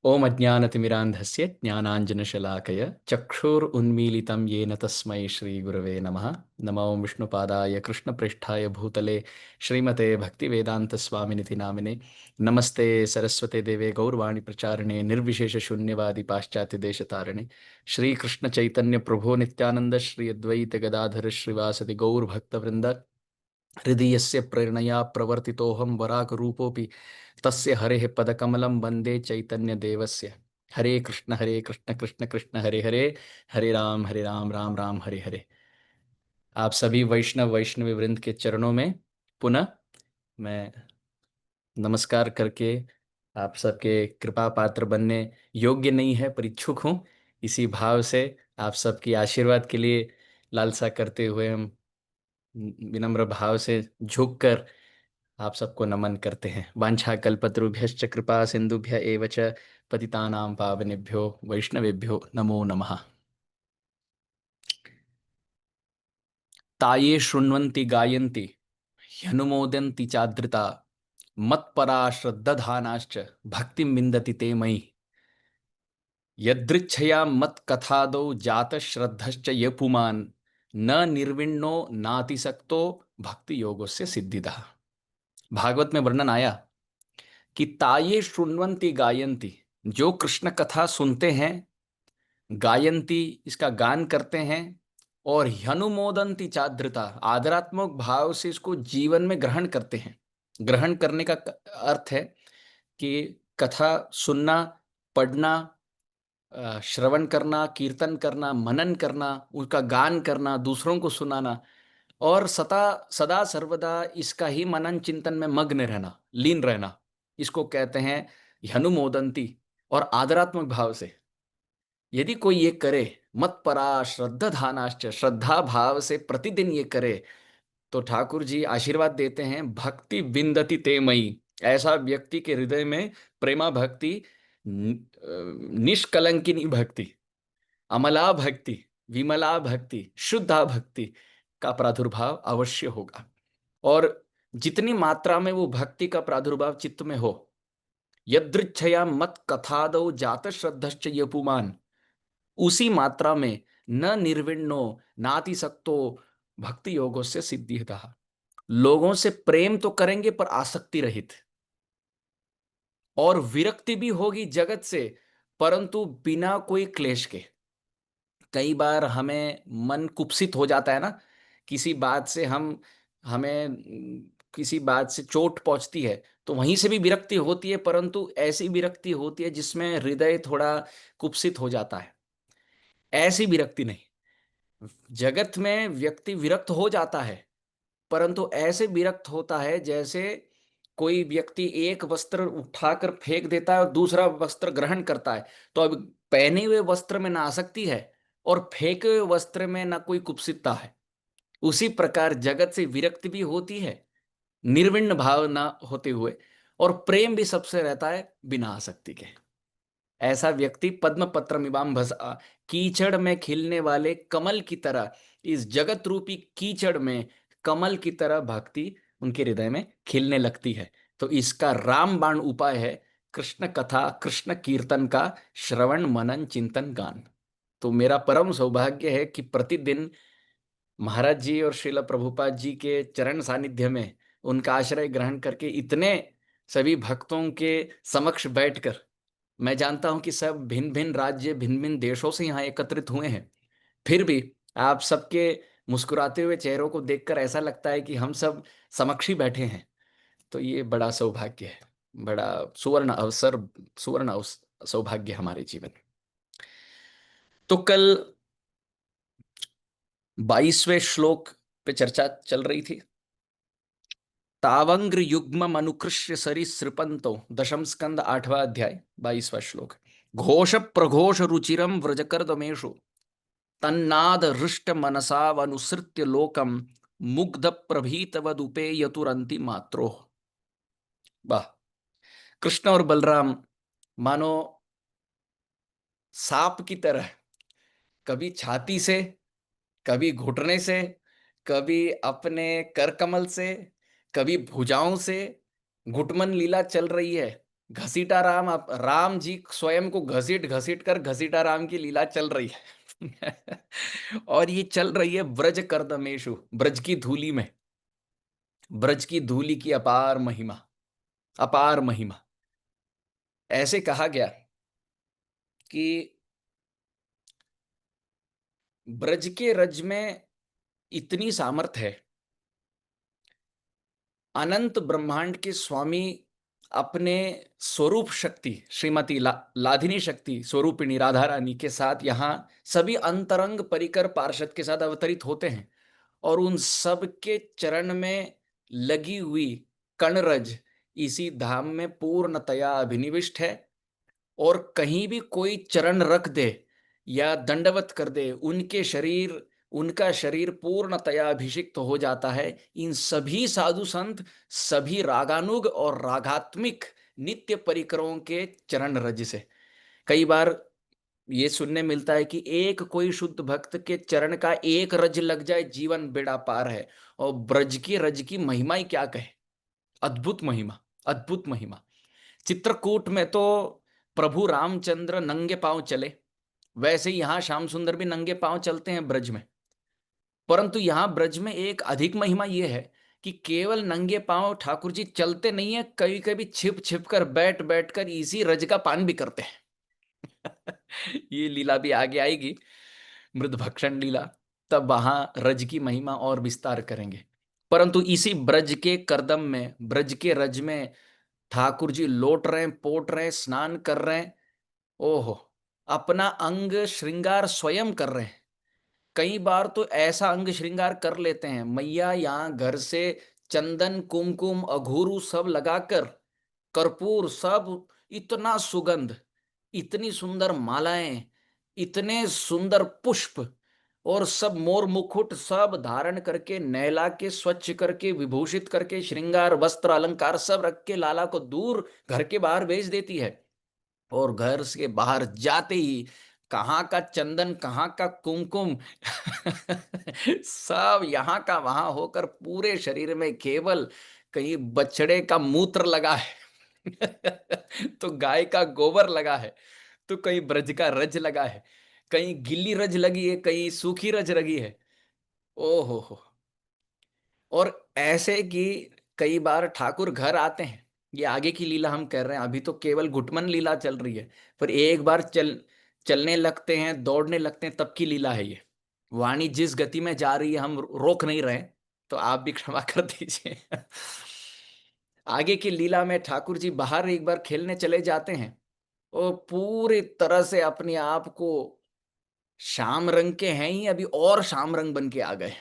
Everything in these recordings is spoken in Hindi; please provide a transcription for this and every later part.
ओम अज्ञानतिमिरान्धस्य ज्ञानाञ्जनशलाकय चक्षुरुन्मीलितं येन तस्मै श्रीगुरवे नमः। नमो विष्णुपादाय कृष्णप्रेष्ठाय भूतले श्रीमते भक्तिवेदान्तस्वामिनिति नामिने। नमस्ते सरस्वते देवे गौरवाणी प्रचारिणे निर्विशेषशून्यवादी पाश्चात्यदेशतारिणे। श्रीकृष्णचैतन्यप्रभो नित्यानन्द श्री अद्वैत गदाधर श्रीवासदि गौरभक्तवृन्द। हृदयस्य प्रेरणया प्रवर्तितोऽहं वराकरूपोऽपि तस्य हरेः पदकमलं वन्दे चैतन्यदेवस्य। हरे कृष्ण कृष्ण कृष्ण हरे हरे, हरे राम राम राम हरे हरे। आप सभी वैष्णवी वृंद के चरणों में पुनः मैं नमस्कार करके आप सबके कृपा पात्र बनने योग्य नहीं है पर इच्छुक हूँ। इसी भाव से आप सबकी आशीर्वाद के लिए लालसा करते हुए हम विनम्र भाव से झुककर आप सबको नमन करते हैं। वांछा कल्पतरुभ्यश्च कृपा सिंधुभ्य एव च पतितानां पावनेभ्यो वैष्णवेभ्यो नमो नमः। ताये शृण्वन्ति गायन्ति ह्यनुमोदन्ति चादृता मत्परा श्रद्दधानाश्च भक्तिं विन्दति ते मयि। यदृच्छया मत्कथादौ जातः श्रद्धश्च ये पुमान् न निर्विण्णो नातिसक्तो भक्ति योगस्य सिद्धिदः। भागवत में वर्णन आया कि ताये शृण्वन्ति गायन्ति, जो कृष्ण कथा सुनते हैं, गायन्ति इसका गान करते हैं, और ह्यनुमोदन्ति चाद्रता आदरात्मक भाव से इसको जीवन में ग्रहण करते हैं। ग्रहण करने का अर्थ है कि कथा सुनना, पढ़ना, श्रवण करना, कीर्तन करना, मनन करना, उसका गान करना, दूसरों को सुनाना, और सदा सर्वदा इसका ही मनन चिंतन में मग्न रहना, लीन रहना, इसको कहते हैं ह्यनुमोदंती। और आदरात्मक भाव से यदि कोई ये करे, मत परा श्रद्धाधानाश्च, श्रद्धा भाव से प्रतिदिन ये करे, तो ठाकुर जी आशीर्वाद देते हैं भक्ति विंदति ते मई। ऐसा व्यक्ति के हृदय में प्रेमा भक्ति, निष्कलंकिनी भक्ति, अमला भक्ति, विमला भक्ति, शुद्धा भक्ति का प्रादुर्भाव अवश्य होगा। और जितनी मात्रा में वो भक्ति का प्रादुर्भाव चित्त में हो, यदृच्छया मत कथादौ जात श्रद्धश्च यपुमान, उसी मात्रा में न निर्विण्णो नाति सक्तो भक्ति योगो से सिद्धि। लोगों से प्रेम तो करेंगे पर आसक्ति रहित, और विरक्ति भी होगी जगत से, परंतु बिना कोई क्लेश के। कई बार हमें मन कुत्सित हो जाता है ना, किसी बात से हमें किसी बात से चोट पहुंचती है तो वहीं से भी विरक्ति होती है, परंतु ऐसी विरक्ति होती है जिसमें हृदय थोड़ा कुत्सित हो जाता है। ऐसी विरक्ति नहीं, जगत में व्यक्ति विरक्त हो जाता है, परंतु ऐसे विरक्त होता है जैसे कोई व्यक्ति एक वस्त्र उठाकर फेंक देता है और दूसरा वस्त्र ग्रहण करता है, तो अब पहने हुए वस्त्र में ना आसक्ति है और फेंके हुए वस्त्र में ना कोई कुत्सितता है। उसी प्रकार जगत से विरक्ति भी होती है निर्विण्ण भाव ना होते हुए, और प्रेम भी सबसे रहता है बिना आसक्ति के। ऐसा व्यक्ति पद्म पत्रमिवाम भसा, कीचड़ में खिलने वाले कमल की तरह, इस जगत रूपी कीचड़ में कमल की तरह भक्ति उनके हृदय में खिलने लगती है। तो इसका रामबाण उपाय है कृष्ण कथा, कृष्ण कीर्तन का श्रवण मनन चिंतन गान। तो मेरा परम सौभाग्य है कि प्रतिदिन महाराज जी और श्रील प्रभुपाद जी के चरण सानिध्य में उनका आश्रय ग्रहण करके इतने सभी भक्तों के समक्ष बैठकर, मैं जानता हूं कि सब भिन्न भिन्न राज्य, भिन्न भिन्न देशों से यहाँ एकत्रित हुए हैं, फिर भी आप सबके मुस्कुराते हुए चेहरों को देखकर ऐसा लगता है कि हम सब समक्ष ही बैठे हैं। तो ये बड़ा सौभाग्य है, बड़ा सुवर्ण अवसर, सौभाग्य हमारे जीवन में। तो कल 22वें श्लोक पे चर्चा चल रही थी। तावंग्र युग्म अनुकृष्य सरीसृपंतो, दशम स्कंद 8वां अध्याय 22वां श्लोक। घोष प्रघोष रुचिरम व्रजकर्दमेषु तन्नाद हृष्ट मनसावनुसृत्य लोकम मुग्ध प्रभीतवदुपे यतुरंति मात्रो। वाह! कृष्ण और बलराम मानो सांप की तरह, कभी छाती से, कभी घुटने से, कभी अपने कर कमल से, कभी भुजाओं से घुटमन लीला चल रही है। घसीटा राम, आप राम जी स्वयं को घसीट घसीट कर घसीटा राम की लीला चल रही है। और ये चल रही है ब्रज करदमेशु, ब्रज की धूली में, ब्रज की धूली की अपार महिमा, अपार महिमा। ऐसे कहा गया कि ब्रज के रज में इतनी सामर्थ है, अनंत ब्रह्मांड के स्वामी अपने स्वरूप शक्ति श्रीमती लाधिनी शक्ति स्वरूपिणी राधा रानी के साथ यहाँ सभी अंतरंग परिकर पार्षद के साथ अवतरित होते हैं, और उन सब के चरण में लगी हुई कणरज इसी धाम में पूर्णतया अभिनिविष्ट है। और कहीं भी कोई चरण रख दे या दंडवत कर दे, उनका शरीर पूर्णतया अभिषिक्त हो जाता है इन सभी साधु संत, सभी रागानुग और रागात्मिक नित्य परिकरों के चरण रज से। कई बार ये सुनने मिलता है कि एक कोई शुद्ध भक्त के चरण का एक रज लग जाए जीवन बेड़ा पार है। और ब्रज की रज की महिमा ही क्या कहे, अद्भुत महिमा, अद्भुत महिमा। चित्रकूट में तो प्रभु रामचंद्र नंगे पांव चले, वैसे ही यहां श्याम सुंदर भी नंगे पांव चलते हैं ब्रज में। परंतु यहां ब्रज में एक अधिक महिमा यह है कि केवल नंगे पांव ठाकुर जी चलते नहीं है, कभी कभी छिप छिप कर बैठ बैठ कर इसी रज का पान भी करते हैं। ये लीला भी आगे आएगी, मृद भक्षण लीला, तब वहां रज की महिमा और विस्तार करेंगे। परंतु इसी ब्रज के करदम में, ब्रज के रज में ठाकुर जी लौट रहे हैं, पोट रहे हैं, स्नान कर रहे हैं। ओहो, अपना अंग श्रृंगार स्वयं कर रहे हैं। कई बार तो ऐसा अंग श्रृंगार कर लेते हैं, मैया यहाँ घर से चंदन कुमकुम अघूरू सब लगाकर, कर्पूर सब, इतना सुगंध, इतनी सुंदर मालाएं, इतने सुंदर पुष्प, और सब मोर मुकुट सब धारण करके, नहला के, स्वच्छ करके, विभूषित करके, श्रृंगार वस्त्र अलंकार सब रख के लाला को दूर घर के बाहर भेज देती है। और घर से बाहर जाते ही कहाँ का चंदन, कहाँ का कुमकुम, सब यहाँ का वहां होकर पूरे शरीर में केवल कहीं बछड़े का मूत्र लगा है, तो गाय का गोबर लगा है, तो कहीं ब्रज का रज लगा है, कहीं गिल्ली रज लगी है, कहीं सूखी रज लगी है। ओहो हो। और ऐसे कि कई बार ठाकुर घर आते हैं, ये आगे की लीला हम कर रहे हैं, अभी तो केवल घुटमन लीला चल रही है, पर एक बार चलने लगते हैं, दौड़ने लगते हैं, तब की लीला है ये। वाणी जिस गति में जा रही है हम रोक नहीं रहे, तो आप भी क्षमा कर दीजिए। आगे की लीला में ठाकुर जी बाहर एक बार खेलने चले जाते हैं, और पूरी तरह से अपने आप को श्याम रंग के हैं ही, अभी और श्याम रंग बन के आ गए।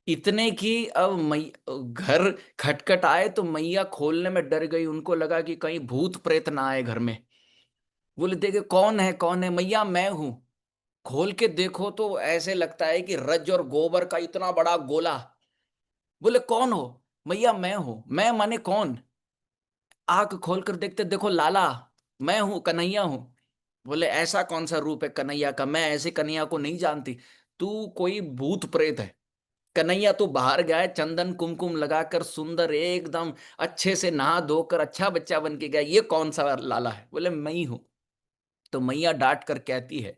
इतने की अब मई घर खटखट आए तो मैया खोलने में डर गई, उनको लगा कि कहीं भूत प्रेत ना आए घर में। बोले देखे कौन है, कौन है? मैया मैं हूं। खोल के देखो तो ऐसे लगता है कि रज और गोबर का इतना बड़ा गोला। बोले कौन हो? मैया मैं हूं। मैं माने कौन? आंख खोल कर देखते, देखो लाला, मैं हूं, कन्हैया हूं। बोले ऐसा कौन सा रूप है कन्हैया का, मैं ऐसे कन्हैया को नहीं जानती, तू कोई भूत प्रेत है। कन्हैया तो बाहर गया है, चंदन कुमकुम लगाकर सुंदर एकदम अच्छे से नहा धोकर अच्छा बच्चा बन के गया, ये कौन सा लाला है? बोले मैं ही हूं। तो मैया डांट कर कहती है,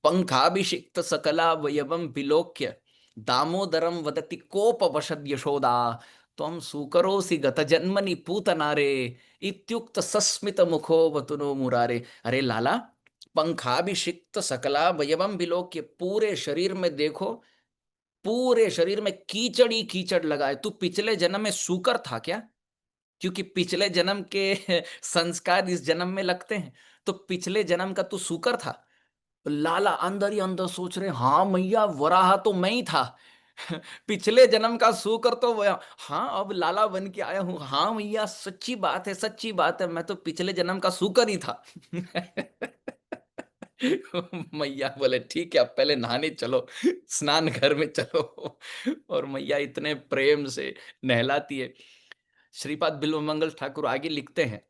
पंखाभिषिक्त सकला वयवम विलोक्य दामोदरम वदति कोप वशद यशोदा, त्वं सुकरोसि गत जन्मनि पूतनारे इत्युक्त सस्मित मुखो वतुनो मुरारे। अरे लाला, पंखाभिषिक्त सकला वयवम विलोक्य, पूरे शरीर में देखो, पूरे शरीर में कीचड़ ही कीचड़ लगा है। तू पिछले जन्म में सूकर था क्या? क्योंकि पिछले जन्म के संस्कार इस जन्म में लगते हैं, तो पिछले जन्म का तू सूकर था। लाला अंदर ही अंदर सोच रहे, हाँ मैया वराहा तो मैं ही था। पिछले जन्म का सूकर तो हाँ अब लाला बन के आया हूँ। हाँ मैया सच्ची बात है, सच्ची बात है, मैं तो पिछले जन्म का सूकर ही था। मैया बोले ठीक है, अब पहले नहाने चलो, स्नान घर में चलो। और मैया इतने प्रेम से नहलाती है। श्रीपाद बिल्वमंगल ठाकुर आगे लिखते हैं,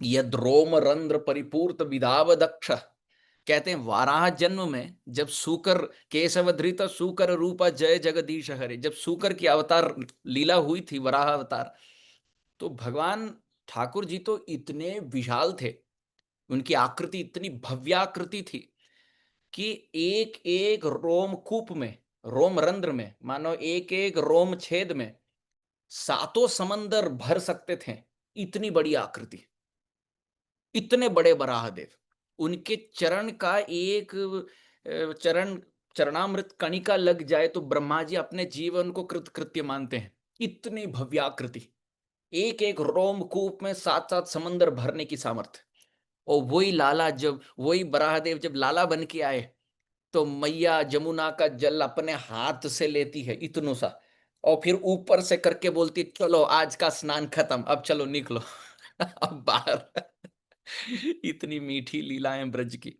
यद रोम रंध्र परिपूर्त विधाव दक्ष, कहते हैं वाराह जन्म में जब सूकर, केशव धृत सूकर रूपा जय जगदीश हरे, जब सूकर की अवतार लीला हुई थी, वराह अवतार, तो भगवान ठाकुर जी तो इतने विशाल थे, उनकी आकृति इतनी भव्याकृति थी कि एक एक रोमकूप में, रोम रंध्र में, मानो एक एक रोम छेद में सातों समंदर भर सकते थे, इतनी बड़ी आकृति, इतने बड़े वराहदेव। उनके चरण का एक चरण, चरणामृत कणिका लग जाए तो ब्रह्मा जी अपने जीवन को कृतकृत्य मानते हैं, इतनी भव्याकृति। एक एक रोमकूप में सात सात समंदर भरने की सामर्थ्य। और वही लाला, जब वही बराहदेव जब लाला बन के आए तो मैया जमुना का जल अपने हाथ से लेती है इतनों सा, और फिर ऊपर से करके बोलती, चलो आज का स्नान खत्म, अब चलो निकलो अब बाहर इतनी मीठी लीलाएं ब्रज की।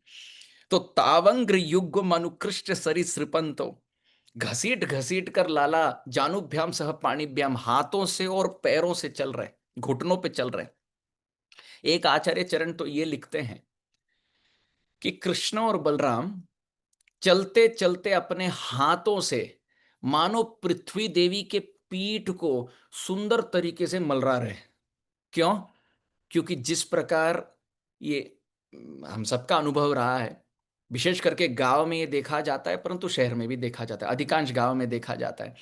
तो तावंग्र युग मनुकृष्ट सरिसृपंतो, घसीट घसीट कर लाला जानुभ्याम सह पाणिभ्याम, हाथों से और पैरों से चल रहे, घुटनों पे चल रहे। एक आचार्य चरण तो ये लिखते हैं कि कृष्ण और बलराम चलते चलते अपने हाथों से मानो पृथ्वी देवी के पीठ को सुंदर तरीके से मलरा रहे। क्यों? क्योंकि जिस प्रकार ये हम सबका अनुभव रहा है, विशेष करके गांव में ये देखा जाता है, परंतु शहर में भी देखा जाता है, अधिकांश गांव में देखा जाता है,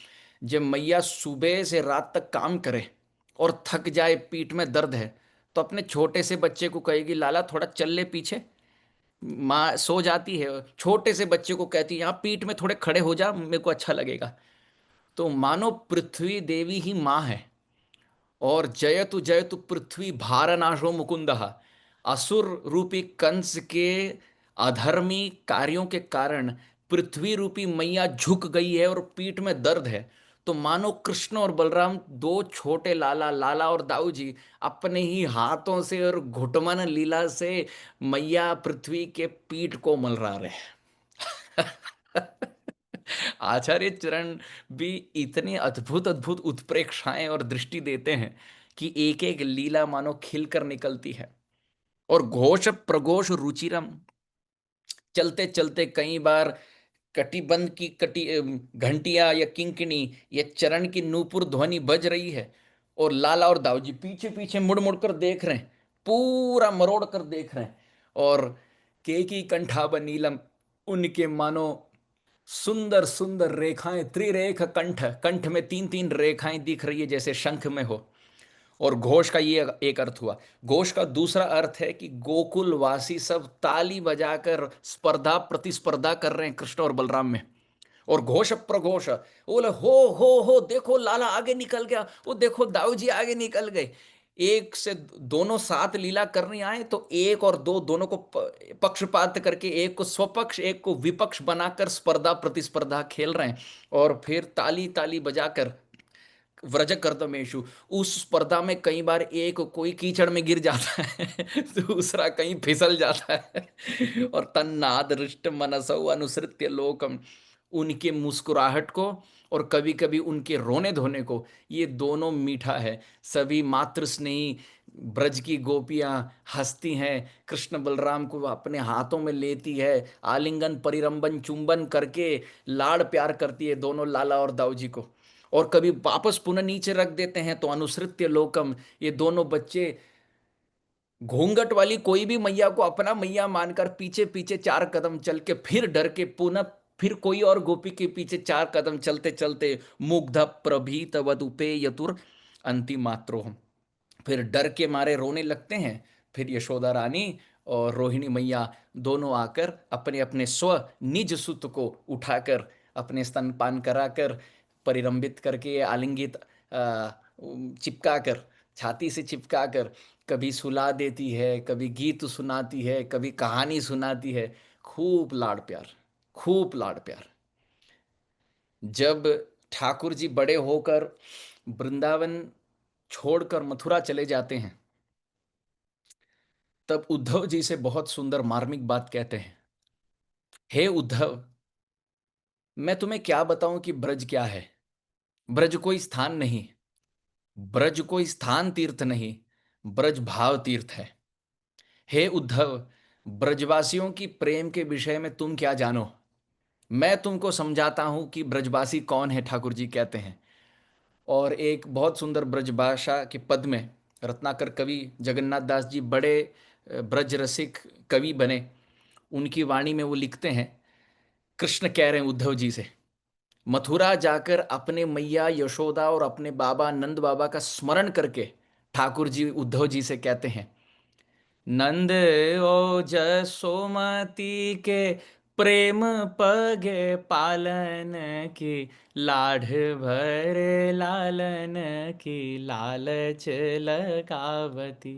जब मैया सुबह से रात तक काम करे और थक जाए, पीठ में दर्द है, तो अपने छोटे से बच्चे को कहेगी, लाला थोड़ा चल ले पीछे। माँ सो जाती है, छोटे से बच्चे को कहती है, यहाँ पीठ में थोड़े खड़े हो जा, मेरे को अच्छा लगेगा। तो मानो पृथ्वी देवी ही माँ है। और जयतु जयतु पृथ्वी भारनाशो मुकुंदः, असुर रूपी कंस के अधर्मी कार्यों के कारण पृथ्वी रूपी मैया झुक गई है और पीठ में दर्द है। तो मानो कृष्ण और बलराम, दो छोटे लाला, लाला और दाऊ जी, अपने ही हाथों से और घुटमन लीला से मैया पृथ्वी के पीठ को मलरा रहे हैं। आचार्य चरण भी इतनी अद्भुत अद्भुत उत्प्रेक्षाएं और दृष्टि देते हैं कि एक एक लीला मानो खिल कर निकलती है। और घोष प्रघोष रुचिरम, चलते चलते कई बार कटिबंध की कटी घंटिया या किंकिणी या चरण की नूपुर ध्वनि बज रही है, और लाला और दाऊजी पीछे पीछे मुड़ मुड़ कर देख रहे हैं, पूरा मरोड़ कर देख रहे हैं। और केकी कंठाब नीलम, उनके मानो सुंदर सुंदर रेखाएं, त्रिरेख कंठ, कंठ में तीन तीन रेखाएं दिख रही है जैसे शंख में हो। और घोष का ये एक अर्थ हुआ। घोष का दूसरा अर्थ है कि गोकुल वासी सब ताली बजाकर स्पर्धा प्रतिस्पर्धा कर रहे हैं कृष्ण और बलराम में। और घोष प्रघोष, बोले हो देखो लाला आगे निकल गया, वो देखो दाऊ जी आगे निकल गए। एक से दोनों साथ लीला करने आए तो एक और दो दोनों को पक्षपात करके, एक को स्वपक्ष एक को विपक्ष बनाकर स्पर्धा प्रतिस्पर्धा खेल रहे हैं। और फिर ताली ताली बजाकर व्रज कर्तमेशु, उस स्पर्धा में कई बार एक कोई कीचड़ में गिर जाता है दूसरा कहीं फिसल जाता है और तन्नाद हृष्ट मनसौ अनुसृत्य लोकम, उनके मुस्कुराहट को और कभी कभी उनके रोने धोने को, ये दोनों मीठा है। सभी मातृ स्नेही ब्रज की गोपियां हंसती हैं, कृष्ण बलराम को अपने हाथों में लेती है, आलिंगन परिरंबन चुंबन करके लाड़ प्यार करती है दोनों लाला और दाऊ जी को। और कभी वापस पुनः नीचे रख देते हैं तो अनुसृत्य लोकम, ये दोनों बच्चे घूंघट वाली कोई भी मैया को अपना मैया मानकर पीछे पीछे चार कदम चल के फिर डर के पुनः फिर कोई और गोपी के पीछे चार कदम चलते चलते मुग्ध प्रभीत वदुपे यतुर अंतिमात्रो, फिर डर के मारे रोने लगते हैं। फिर यशोदा रानी और रोहिणी मैया दोनों आकर अपने अपने स्व निज सुत को उठाकर अपने स्तनपान कराकर परिरंभित करके आलिंगित चिपका कर, छाती से चिपका कर कभी सुला देती है, कभी गीत सुनाती है, कभी कहानी सुनाती है। खूब लाड़ प्यार, खूब लाड़ प्यार। जब ठाकुर जी बड़े होकर वृंदावन छोड़कर मथुरा चले जाते हैं, तब उद्धव जी से बहुत सुंदर मार्मिक बात कहते हैं। हे उद्धव, मैं तुम्हें क्या बताऊं कि ब्रज क्या है। ब्रज कोई स्थान नहीं, ब्रज कोई स्थान तीर्थ नहीं, ब्रज भाव तीर्थ है। हे उद्धव, ब्रजवासियों की प्रेम के विषय में तुम क्या जानो। मैं तुमको समझाता हूं कि ब्रजवासी कौन है, ठाकुर जी कहते हैं। और एक बहुत सुंदर ब्रजभाषा के पद में रत्नाकर कवि जगन्नाथ दास जी बड़े ब्रज रसिक कवि बने। उनकी वाणी में वो लिखते हैं, कृष्ण कह रहे हैं उद्धव जी से, मथुरा जाकर अपने मैया यशोदा और अपने बाबा नंद बाबा का स्मरण करके ठाकुर जी उद्धव जी से कहते हैं, नंद ओ जसोमती के प्रेम पगे पालन की, लाढ़ भरे लालन की लालच लगावती,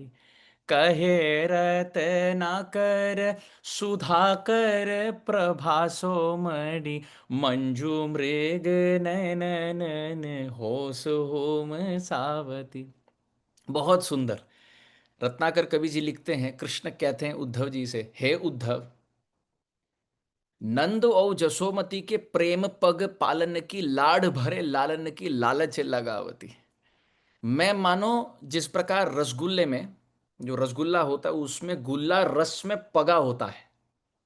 कहे रत्नाकर सुधाकर प्रभासो मणि, मंजू मृग नयनन होस होम सावती। बहुत सुंदर। रत्नाकर कवि जी लिखते हैं, कृष्ण कहते हैं उद्धव जी से, हे उद्धव, नंद और जसोमती के प्रेम पग पालन की, लाड़ भरे लालन की लालच लगावती। मैं मानो जिस प्रकार रसगुल्ले में, जो रसगुल्ला होता है उसमें गुल्ला रस में पगा होता है,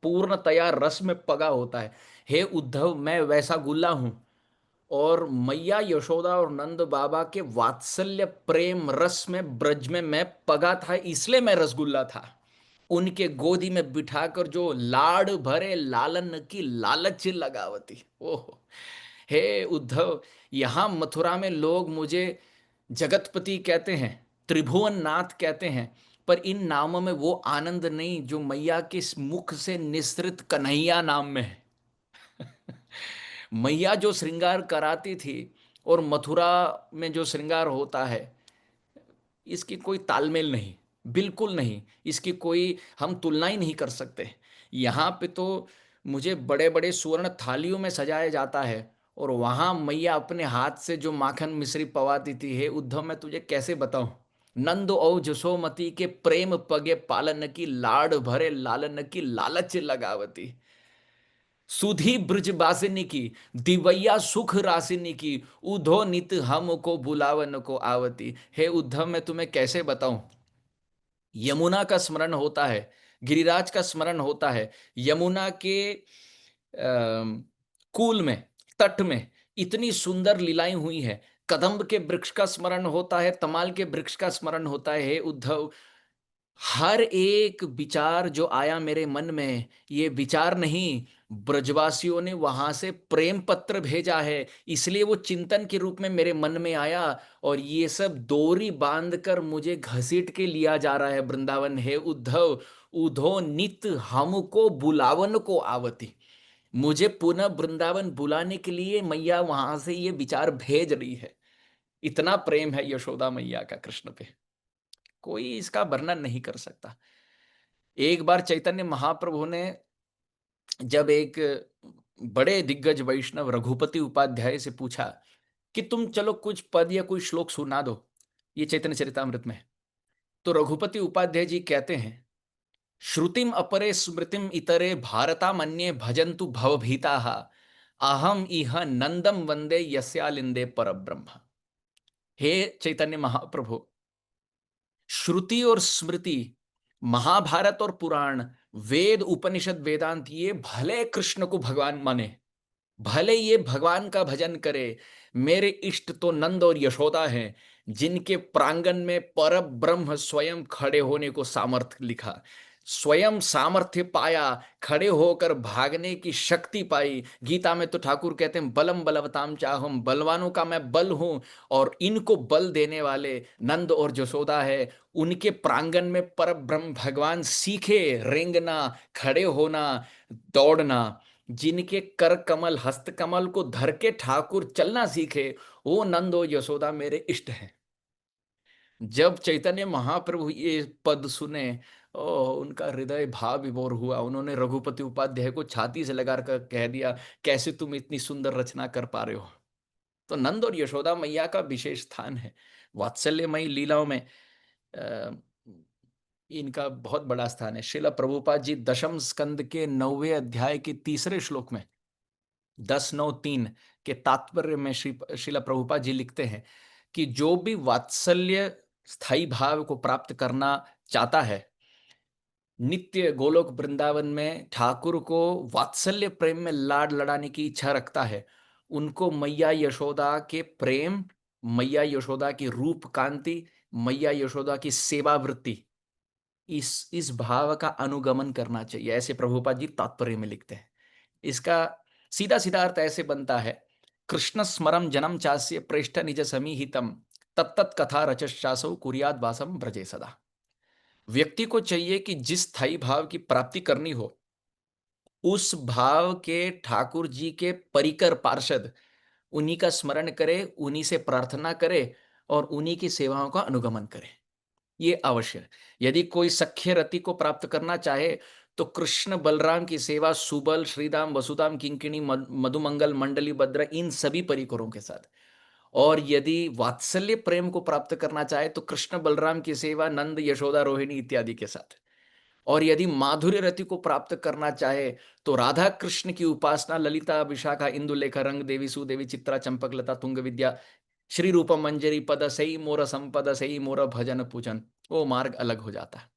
पूर्ण तैयार रस में पगा होता है, हे उद्धव मैं वैसा गुल्ला हूं। और मैया यशोदा और नंद बाबा के वात्सल्य प्रेम रस में ब्रज में मैं पगा था, इसलिए मैं रसगुल्ला था। उनके गोदी में बिठाकर जो लाड़ भरे लालन की लालच लगावती। ओह, हे उद्धव, यहां मथुरा में लोग मुझे जगतपति कहते हैं, त्रिभुवन नाथ कहते हैं, पर इन नामों में वो आनंद नहीं जो मैया के मुख से निसृत कन्हैया नाम में है। मैया जो श्रृंगार कराती थी और मथुरा में जो श्रृंगार होता है, इसकी कोई तालमेल नहीं, बिल्कुल नहीं, इसकी कोई हम तुलना ही नहीं कर सकते। यहाँ पे तो मुझे बड़े बड़े सुवर्ण थालियों में सजाया जाता है, और वहाँ मैया अपने हाथ से जो माखन मिश्री पवाती थी, हे उद्धव मैं तुझे कैसे बताऊं। नंद औ जसोमती के प्रेम पगे पालन की, लाड़ भरे लालन की लालच लगावती। सुधी ब्रज बासिनी की, दिवैया सुख रासिनी की, उधो नित हमको बुलावन को आवती। हे उद्धव मैं तुम्हें कैसे बताऊं, यमुना का स्मरण होता है, गिरिराज का स्मरण होता है, यमुना के कूल में, तट में इतनी सुंदर लीलाएं हुई है, कदम्ब के वृक्ष का स्मरण होता है, तमाल के वृक्ष का स्मरण होता है। हे उद्धव, हर एक विचार जो आया मेरे मन में, ये विचार नहीं, ब्रजवासियों ने वहां से प्रेम पत्र भेजा है, इसलिए वो चिंतन के रूप में मेरे मन में आया, और ये सब डोरी बांधकर मुझे घसीट के लिया जा रहा है वृंदावन। है उद्धव, उधो नित हमको बुलावन को आवती। मुझे पुनः वृंदावन बुलाने के लिए मैया वहां से ये विचार भेज रही है। इतना प्रेम है यशोदा मैया का कृष्ण पे, कोई इसका वर्णन नहीं कर सकता। एक बार चैतन्य महाप्रभु ने जब एक बड़े दिग्गज वैष्णव रघुपति उपाध्याय से पूछा कि तुम चलो कुछ पद या कोई श्लोक सुना दो, ये चैतन्य चरितामृत में है। तो रघुपति उपाध्याय जी कहते हैं, श्रुतिम अपरे स्मृतिम इतरे भारता मन्ये भजन्तु भवभीताः, अहम इह नंदम वंदे यस्यालिंदे परब्रह्म। हे चैतन्य महाप्रभु, श्रुति और स्मृति, महाभारत और पुराण, वेद उपनिषद वेदांत, ये भले कृष्ण को भगवान माने, भले ये भगवान का भजन करे, मेरे इष्ट तो नंद और यशोदा हैं, जिनके प्रांगण में पर ब्रह्म स्वयं खड़े होने को सामर्थ्य लिखा, स्वयं सामर्थ्य पाया, खड़े होकर भागने की शक्ति पाई। गीता में तो ठाकुर कहते हैं, बलम बलवताम चाहम, बलवानों का मैं बल हूं, और इनको बल देने वाले नंद और जसोदा है। उनके प्रांगण में पर ब्रह्म भगवान सीखे रेंगना, खड़े होना, दौड़ना। जिनके कर कमल हस्त कमल को धर के ठाकुर चलना सीखे, वो नंद और यशोदा मेरे इष्ट हैं। जब चैतन्य महाप्रभु ये पद सुने, उनका हृदय भाव विभोर हुआ। उन्होंने रघुपति उपाध्याय को छाती से लगा कर कह दिया, कैसे तुम इतनी सुंदर रचना कर पा रहे हो। तो नंद और यशोदा मैया का विशेष स्थान है वात्सल्यमयी लीलाओं में। अ, इनका बहुत बड़ा स्थान है। श्रीला प्रभुपाद जी दशम स्कंद के 9वें अध्याय के 3रे श्लोक में 10-9-3 के तात्पर्य में श्रीला प्रभुपाद जी लिखते हैं कि जो भी वात्सल्य स्थायी भाव को प्राप्त करना चाहता है, नित्य गोलोक वृंदावन में ठाकुर को वात्सल्य प्रेम में लाड लड़ाने की इच्छा रखता है, उनको मैया यशोदा के प्रेम, मैया यशोदा की रूप कांति, मैया यशोदा की सेवा वृत्ति, इस भाव का अनुगमन करना चाहिए, ऐसे प्रभुपाद जी तात्पर्य में लिखते हैं। इसका सीधा सीधा अर्थ ऐसे बनता है, कृष्ण स्मरम जन्म चास्य प्रेष्ठ निज समीहितम तत्त कथा रचश्चासौ कुर्याद वासम ब्रजे सदा। व्यक्ति को चाहिए कि जिस स्थायी भाव की प्राप्ति करनी हो, उस भाव के ठाकुर जी के परिकर पार्षद उन्हीं का स्मरण करे, उन्हीं से प्रार्थना करे और उन्हीं की सेवाओं का अनुगमन करे। ये अवश्य है। यदि कोई सख्य रति को प्राप्त करना चाहे तो कृष्ण बलराम की सेवा सुबल, श्रीदाम, वसुदाम, किंकिणी, मधुमंगल, मंडली, भद्र, इन सभी परिकरों के साथ। और यदि वात्सल्य प्रेम को प्राप्त करना चाहे तो कृष्ण बलराम की सेवा नंद, यशोदा, रोहिणी इत्यादि के साथ। और यदि माधुर्य रति को प्राप्त करना चाहे तो राधा कृष्ण की उपासना, ललिता, विशाखा, इंदुलेखा, रंग देवी, सुदेवी, चित्रा, चंपक, लता, तुंग विद्या, श्री रूप मंजरी, पद सई मोर संपद सई मोर भजन पूजन, वो मार्ग अलग हो जाता है।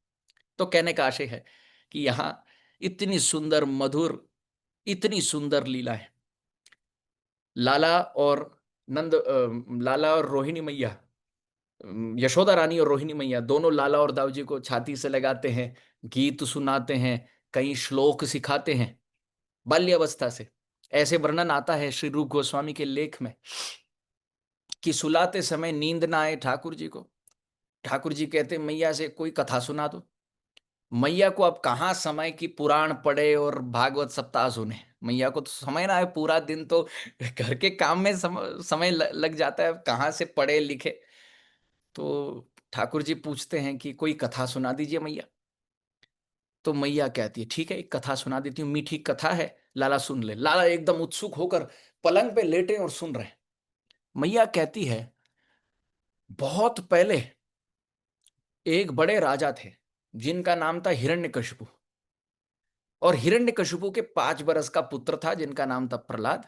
तो कहने का आशय है कि यहाँ इतनी सुंदर मधुर, इतनी सुंदर लीला है। लाला और लाला और रोहिणी मैया, यशोदा रानी और रोहिणी मैया दोनों लाला और दाऊ जी को छाती से लगाते हैं, गीत सुनाते हैं, कई श्लोक सिखाते हैं बाल्यावस्था से। ऐसे वर्णन आता है श्री रूप गोस्वामी के लेख में कि सुलाते समय नींद ना आए ठाकुर जी को। ठाकुर जी कहते मैया से कोई कथा सुना दो। मैया को अब कहाँ समय की पुराण पढ़े और भागवत सप्ताह सुने, मैया को तो समय ना है, पूरा दिन तो घर के काम में समय लग जाता है, कहाँ से पढ़े लिखे। तो ठाकुर जी पूछते हैं कि कोई कथा सुना दीजिए मैया। तो मैया कहती है ठीक है, एक कथा सुना देती हूँ, मीठी कथा है, लाला सुन ले। लाला एकदम उत्सुक होकर पलंग पे लेटे और सुन रहे। मैया कहती है बहुत पहले एक बड़े राजा थे जिनका नाम था हिरण्यकशिपु। और हिरण्यकशिपु के 5 बरस का पुत्र था जिनका नाम था प्रहलाद।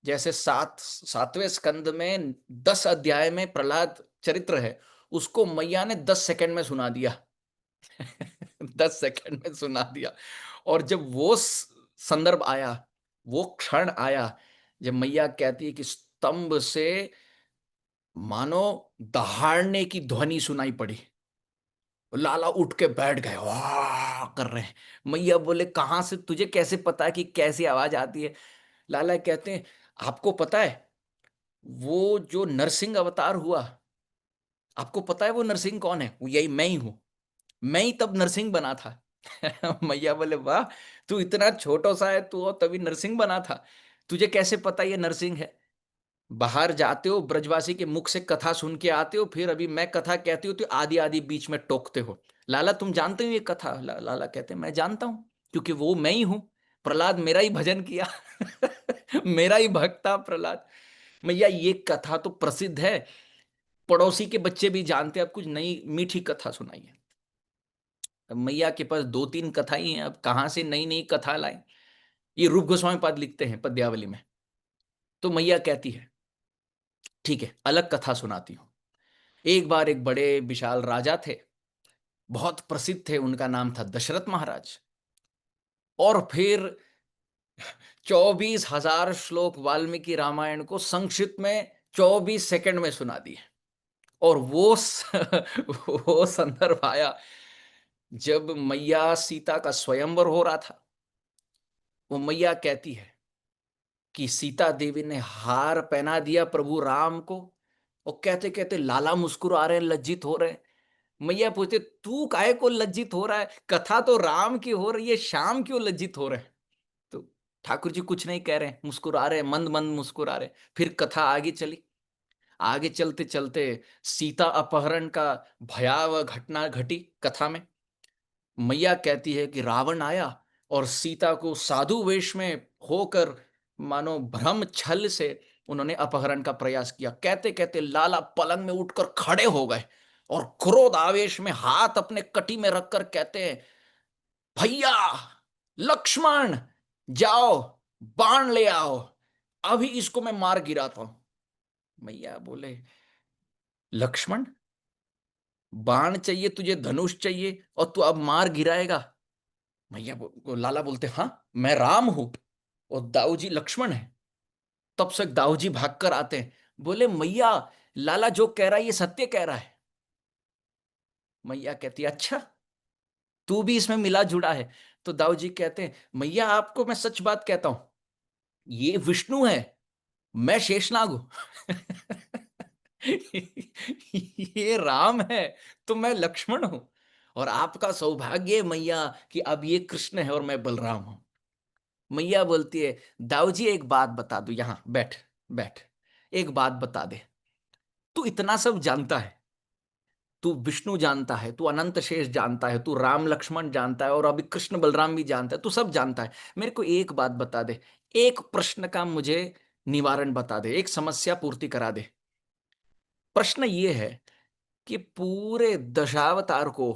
जैसे 7वें स्कंद में 10 अध्याय में प्रहलाद चरित्र है, उसको मैया ने 10 सेकंड में सुना दिया। 10 सेकंड में सुना दिया। और जब वो संदर्भ आया, वो क्षण आया जब मैया कहती है कि स्तंभ से मानो दहाड़ने की ध्वनि सुनाई पड़ी, लाला उठ के बैठ गए, वाह कर रहे हैं। मैया बोले कहां से, तुझे कैसे पता है कि कैसी आवाज आती है? लाला कहते हैं आपको पता है वो जो नरसिंह अवतार हुआ, आपको पता है वो नरसिंह कौन है? वो यही मैं ही हूं, मैं ही तब नरसिंह बना था। मैया बोले वाह, तू इतना छोटा सा है तू और तभी नरसिंह बना था, तुझे कैसे पता ये नरसिंह है? बाहर जाते हो, ब्रजवासी के मुख से कथा सुन के आते हो, फिर अभी मैं कथा कहती हूँ तो आधी आधी बीच में टोकते हो। लाला तुम जानते हो ये कथा? लाला कहते हैं मैं जानता हूं, क्योंकि वो मैं ही हूं, प्रहलाद मेरा ही भजन किया। मेरा ही भक्त था प्रहलाद। मैया ये कथा तो प्रसिद्ध है, पड़ोसी के बच्चे भी जानते हैं, अब कुछ नई मीठी कथा सुनाइए। अब मैया के पास 2-3 कथा ही हैं, अब कहां से नई नई कथा लाए? ये रूप गोस्वामी पाद लिखते हैं पद्यावली में। तो मैया कहती है ठीक है, अलग कथा सुनाती हूं। एक बार एक बड़े विशाल राजा थे, बहुत प्रसिद्ध थे, उनका नाम था दशरथ महाराज। और फिर 24,000 श्लोक वाल्मीकि रामायण को संक्षिप्त में 24 सेकंड में सुना दिए। और वो संदर्भ आया जब मैया सीता का स्वयंवर हो रहा था। वो मैया कहती है कि सीता देवी ने हार पहना दिया प्रभु राम को, और कहते कहते लाला मुस्कुरा रहे हैं, लज्जित हो रहे हैं। मैया पूछते तू काहे को लज्जित हो रहा है, कथा तो राम की हो रही है, शाम क्यों लज्जित हो रहे हैं? तो ठाकुर जी कुछ नहीं कह रहे हैं, मुस्कुरा रहे, मंद मंद मुस्कुरा रहे। फिर कथा आगे चली। आगे चलते चलते सीता अपहरण का भयावह घटना घटी कथा में। मैया कहती है कि रावण आया और सीता को साधु वेश में होकर मानो भ्रम छल से उन्होंने अपहरण का प्रयास किया। कहते कहते लाला पलंग में उठकर खड़े हो गए और क्रोध आवेश में हाथ अपने कटी में रखकर कहते हैं भैया, लक्ष्मण, जाओ बाण ले आओ, अभी इसको मैं मार गिराता हूं। मैया बोले लक्ष्मण, बाण चाहिए तुझे, धनुष चाहिए, और तू अब मार गिराएगा? लाला बोलते हाँ, मैं राम हूं और दाऊ जी लक्ष्मण है। तब से दाऊ जी भागकर आते हैं, बोले मैया, लाला जो कह रहा है ये सत्य कह रहा है। मैया कहती है अच्छा, तू भी इसमें मिला जुड़ा है। तो दाऊ जी कहते हैं मैया आपको मैं सच बात कहता हूं, ये विष्णु है, मैं शेषनाग हूं। ये राम है तो मैं लक्ष्मण हूं, और आपका सौभाग्य है मैया कि अब ये कृष्ण है और मैं बलराम हूं। मैया बोलती है दाऊ जी एक बात बता दू, यहां बैठ बैठ, एक बात बता दे, तू इतना सब जानता है, तू विष्णु जानता है, तू अनंत शेष जानता है, तू राम लक्ष्मण जानता है, और अभी कृष्ण बलराम भी जानता है, तू सब जानता है। मेरे को एक बात बता दे, एक प्रश्न का मुझे निवारण बता दे, एक समस्या पूर्ति करा दे। प्रश्न ये है कि पूरे दशावतार को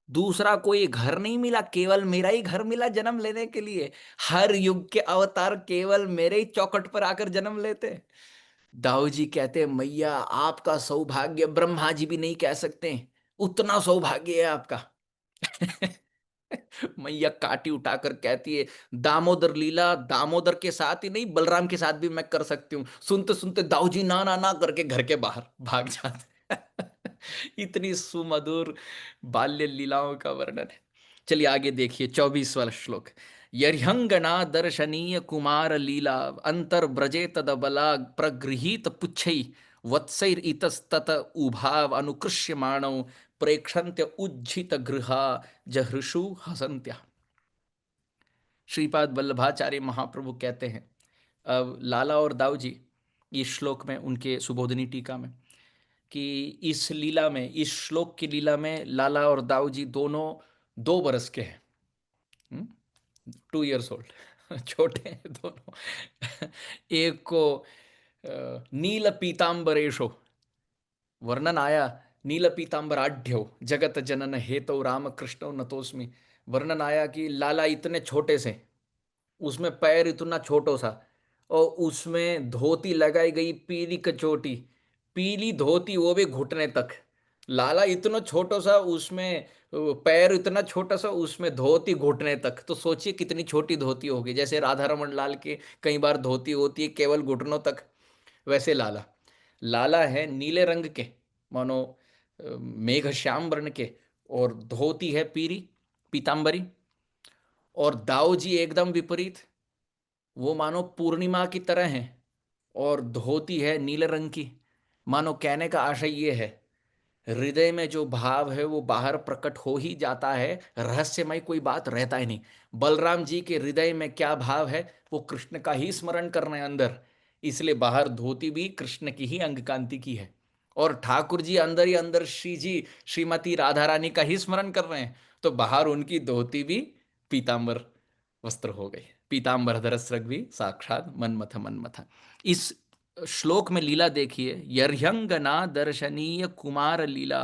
दूसरा कोई घर नहीं मिला, केवल मेरा ही घर मिला जन्म लेने के लिए। हर युग के अवतार केवल मेरे ही चौखट पर आकर जन्म लेते हैं। दाऊ जी कहते हैं मैया आपका सौभाग्य ब्रह्मा जी भी नहीं कह सकते, उतना सौभाग्य है आपका। मैया काटी उठाकर कहती है दामोदर लीला दामोदर के साथ ही नहीं बलराम के साथ भी मैं कर सकती हूँ। सुनते सुनते दाऊ जी ना ना ना करके घर के बाहर भाग जाते। इतनी सुमधुर बाल्य लीलाओं का वर्णन है। चलिए आगे देखिए 24वां श्लोक। यर्हंगना दर्शनीय कुमार लीला अंतर ब्रजे तदबला प्रगृहीत पुच्छै वत्सैर इतस्तत उभाव अनुकृष्यमाणौ प्रेक्षन्त्य उज्झित गृहा जहृषु हसन्त्या। श्रीपाद वल्लभाचार्य महाप्रभु कहते हैं, अब लाला और दाऊ जी इस श्लोक में उनके सुबोधनी टीका में, कि इस लीला में, इस श्लोक की लीला में लाला और दाऊ जी दोनों 2 बरस के हैं, 2 years old। छोटे हैं दोनों। एक को नील पीताम्बरेशो वर्णन आया, नील पीताम्बराढ्यो जगत जनन हेतु राम कृष्ण नतोस्मि। वर्णन आया कि लाला इतने छोटे से, उसमें पैर इतना छोटो सा, और उसमें धोती लगाई गई पीली कचोटी, पीली धोती वो भी घुटने तक। लाला इतना छोटा सा, उसमें पैर इतना छोटा सा, उसमें धोती घुटने तक। तो सोचिए कितनी छोटी धोती होगी, जैसे राधा रमन लाल के कई बार धोती होती है केवल घुटनों तक, वैसे लाला। लाला है नीले रंग के, मानो मेघ श्याम वर्ण के, और धोती है पीरी पीतांबरी। और दाऊ जी एकदम विपरीत, वो मानो पूर्णिमा की तरह है, और धोती है नीले रंग की। मानो कहने का आशय ये है, हृदय में जो भाव है वो बाहर प्रकट हो ही जाता है, रहस्यमय कोई बात रहता ही नहीं। बलराम जी के हृदय में क्या भाव है, वो कृष्ण का ही स्मरण कर रहे हैं अंदर, इसलिए बाहर धोती भी कृष्ण की ही अंग कांति की है। और ठाकुर जी अंदर ही अंदर श्री जी श्रीमती राधा रानी का ही स्मरण कर रहे हैं, तो बाहर उनकी धोती भी पीतांबर वस्त्र हो गई। पीतांबर धरस्रग भी साक्षात मनमथ मनमथ। इस श्लोक में लीला देखिए, यर्ह्यंगना दर्शनीय कुमार लीला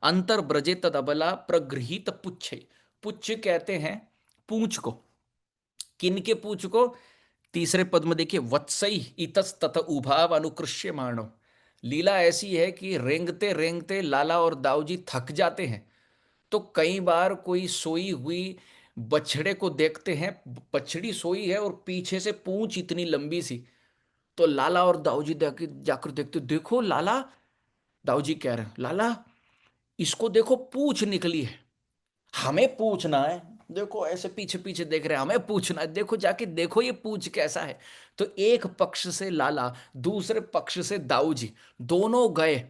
अंतर ब्रजे तदबला प्रगृहित पुच्छे। पुच्छ कहते हैं पूंछ को। किन के पूंछ को? तीसरे पद में देखिए, वत्सई इतस तत उभाव अनुकृष्य मानो। लीला ऐसी है कि रेंगते रेंगते लाला और दाऊजी थक जाते हैं, तो कई बार कोई सोई हुई बछड़े को देखते हैं, बछड़ी सोई है और पीछे से पूंछ इतनी लंबी सी, तो लाला और दाऊजी जाकर देखते, देखो लाला, दाऊजी कह रहे हैं लाला इसको देखो पूंछ निकली है, हमें पूछना है। देखो ऐसे पीछे पीछे देख रहे हैं, हमें पूछना है, देखो जाके देखो ये पूंछ कैसा है। तो एक पक्ष से लाला, दूसरे पक्ष से दाऊ जी, दोनों गए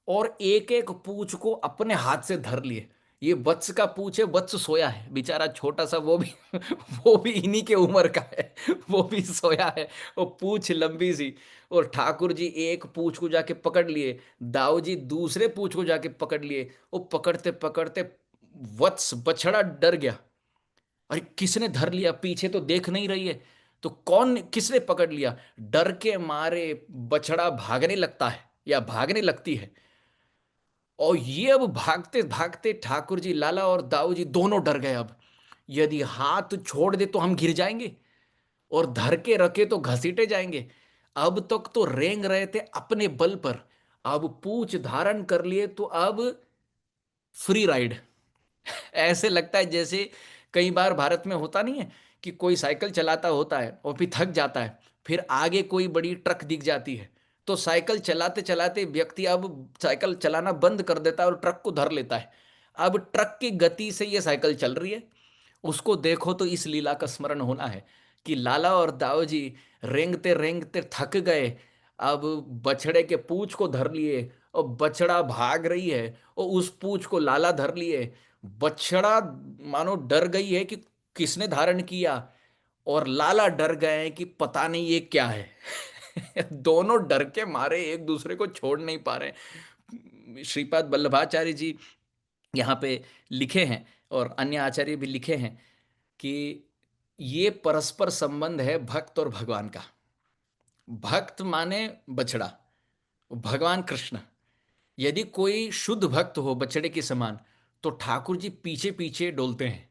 और एक एक पूंछ को अपने हाथ से धर लिए। ये वत्स का पूंछ है, वत्स सोया है बेचारा छोटा सा, वो भी वो भी इन्हीं के उम्र का है, वो भी सोया है, वो पूंछ लंबी सी। और ठाकुर जी एक पूंछ को जाके पकड़ लिए, दाऊ जी दूसरे पूंछ को जाके पकड़ लिए। वो पकड़ते पकड़ते वत्स बछड़ा डर गया, अरे किसने धर लिया, पीछे तो देख नहीं रही है, तो कौन किसने पकड़ लिया? डर के मारे बछड़ा भागने लगता है या भागने लगती है, और ये अब भागते भागते ठाकुर जी, लाला और दाऊ जी दोनों डर गए। अब यदि हाथ छोड़ दे तो हम गिर जाएंगे, और धर के रखे तो घसीटे जाएंगे। अब तक तो रेंग रहे थे अपने बल पर, अब पूंछ धारण कर लिए तो अब फ्री राइड। ऐसे लगता है जैसे कई बार भारत में होता नहीं है कि कोई साइकिल चलाता होता है और फिर थक जाता है, फिर आगे कोई बड़ी ट्रक दिख जाती है, तो साइकिल चलाते चलाते व्यक्ति अब साइकिल चलाना बंद कर देता है और ट्रक को धर लेता है। अब ट्रक की गति से ये साइकिल चल रही है। उसको देखो तो इस लीला का स्मरण होना है कि लाला और दाऊ जी रेंगते रेंगते थक गए। अब बछड़े के पूंछ को धर लिए और बछड़ा भाग रही है, और उस पूंछ को लाला धर लिए। बछड़ा मानो डर गई है कि किसने धारण किया, और लाला डर गए हैं कि पता नहीं ये क्या है। दोनों डर के मारे एक दूसरे को छोड़ नहीं पा रहे। श्रीपाद वल्लभाचार्य जी यहाँ पे लिखे हैं, और अन्य आचार्य भी लिखे हैं कि ये परस्पर संबंध है भक्त और भगवान का। भक्त माने बछड़ा, भगवान कृष्ण। यदि कोई शुद्ध भक्त हो बछड़े के समान, तो ठाकुर जी पीछे पीछे डोलते हैं,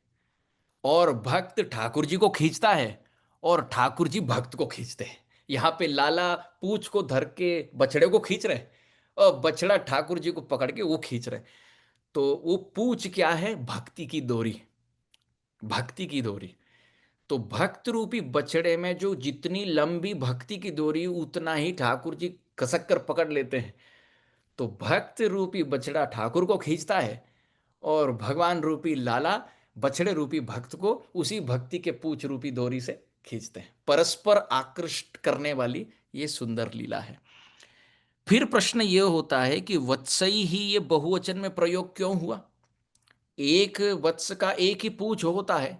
और भक्त ठाकुर जी को खींचता है, और ठाकुर जी भक्त को खींचते हैं। यहाँ पे लाला पूंछ को धर के बछड़े को खींच रहे, और बछड़ा ठाकुर जी को पकड़ के वो खींच रहे। तो वो पूंछ क्या है? भक्ति की डोरी, भक्ति की डोरी। तो भक्त रूपी बछड़े में जो जितनी लंबी भक्ति की डोरी, उतना ही ठाकुर जी कसक कर पकड़ लेते हैं। तो भक्त रूपी बछड़ा ठाकुर को खींचता है, और भगवान रूपी लाला बछड़े रूपी भक्त को उसी भक्ति के पूंछ रूपी डोरी से खींचते हैं। परस्पर आकृष्ट करने वाली ये सुंदर लीला है। फिर प्रश्न ये होता है कि वत्सई ही ये बहुवचन में प्रयोग क्यों हुआ? एक वत्स का एक ही पूंछ होता है,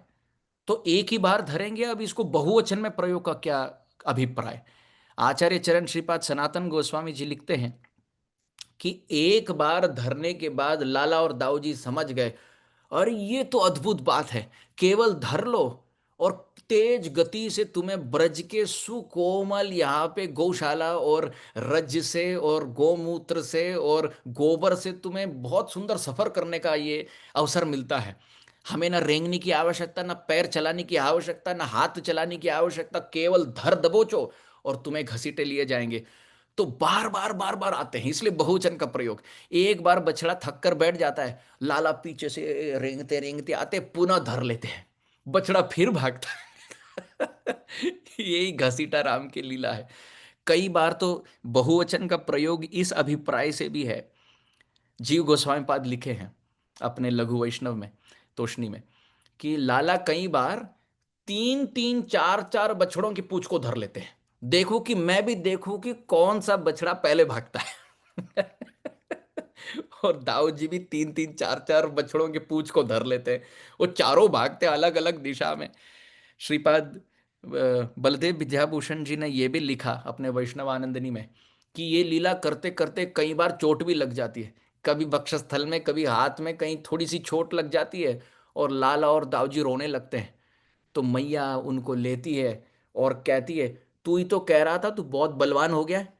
तो एक ही बार धरेंगे, अब इसको बहुवचन में प्रयोग का क्या अभिप्राय? आचार्य चरण श्रीपाद सनातन गोस्वामी जी लिखते हैं कि एक बार धरने के बाद लाला और दाऊ जी समझ गए, और ये तो अद्भुत बात है, केवल धर लो और तेज गति से तुम्हें ब्रज के सुकोमल यहाँ पे गौशाला और रज से और गोमूत्र से और गोबर से तुम्हें बहुत सुंदर सफर करने का ये अवसर मिलता है। हमें ना रेंगने की आवश्यकता, ना पैर चलाने की आवश्यकता, ना हाथ चलाने की आवश्यकता, केवल धर दबोचो और तुम्हें घसीटे लिए जाएंगे। तो बार बार बार बार आते हैं, इसलिए बहुवचन का प्रयोग। एक बार बछड़ा थक कर बैठ जाता है, लाला पीछे से रेंगते रेंगते आते, पुनः धर लेते हैं, बछड़ा फिर भागता है। यही घसीटा राम की लीला है। कई बार तो बहुवचन का प्रयोग इस अभिप्राय से भी है। जीव गोस्वामी पाद लिखे हैं अपने लघु वैष्णव में, तोषणी में, कि लाला कई बार तीन तीन चार चार बछड़ों की पूंछ को धर लेते हैं। देखो कि मैं भी देखूं कि कौन सा बछड़ा पहले भागता है। और दाऊ जी भी तीन तीन चार चार बछड़ों की पूंछ को धर लेते हैं। वो चारों भागते अलग अलग दिशा में। श्रीपाद बलदेव विद्याभूषण जी ने यह भी लिखा अपने वैष्णव आनंदनी में कि ये लीला करते करते कई बार चोट भी लग जाती है। कभी वक्षस्थल में, कभी हाथ में, कहीं थोड़ी सी चोट लग जाती है, और लाला और दाऊ जी रोने लगते हैं। तो मैया उनको लेती है और कहती है, तू ही तो कह रहा था तू बहुत बलवान हो गया है।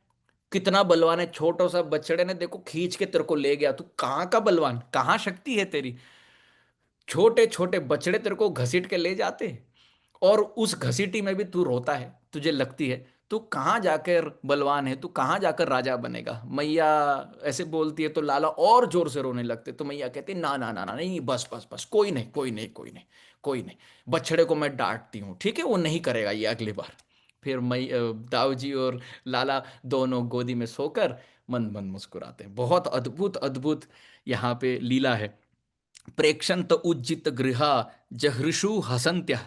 कितना बलवान है, छोटा सा बछड़े ने देखो खींच के तेरे को ले गया, तू कहाँ का बलवान, कहाँ शक्ति है तेरी। छोटे छोटे बछड़े तेरे को घसीट के ले जाते, और उस घसीटी में भी तू रोता है, तुझे लगती है तू कहाँ जाकर बलवान है, तू कहाँ जाकर राजा बनेगा। मैया ऐसे बोलती है तो लाला और जोर से रोने लगते। तो मैया कहती ना ना ना ना, नहीं, बस बस बस, कोई नहीं कोई नहीं कोई नहीं कोई नहीं। बछड़े को मैं डांटती हूँ, ठीक है, वो नहीं करेगा ये अगली बार। फिर दाऊ जी और लाला दोनों गोदी में सोकर मन मन मुस्कुराते हैं। बहुत अद्भुत अद्भुत यहाँ पे लीला है। प्रेक्षंत उज्जित गृहा जहृषु हसंत्य।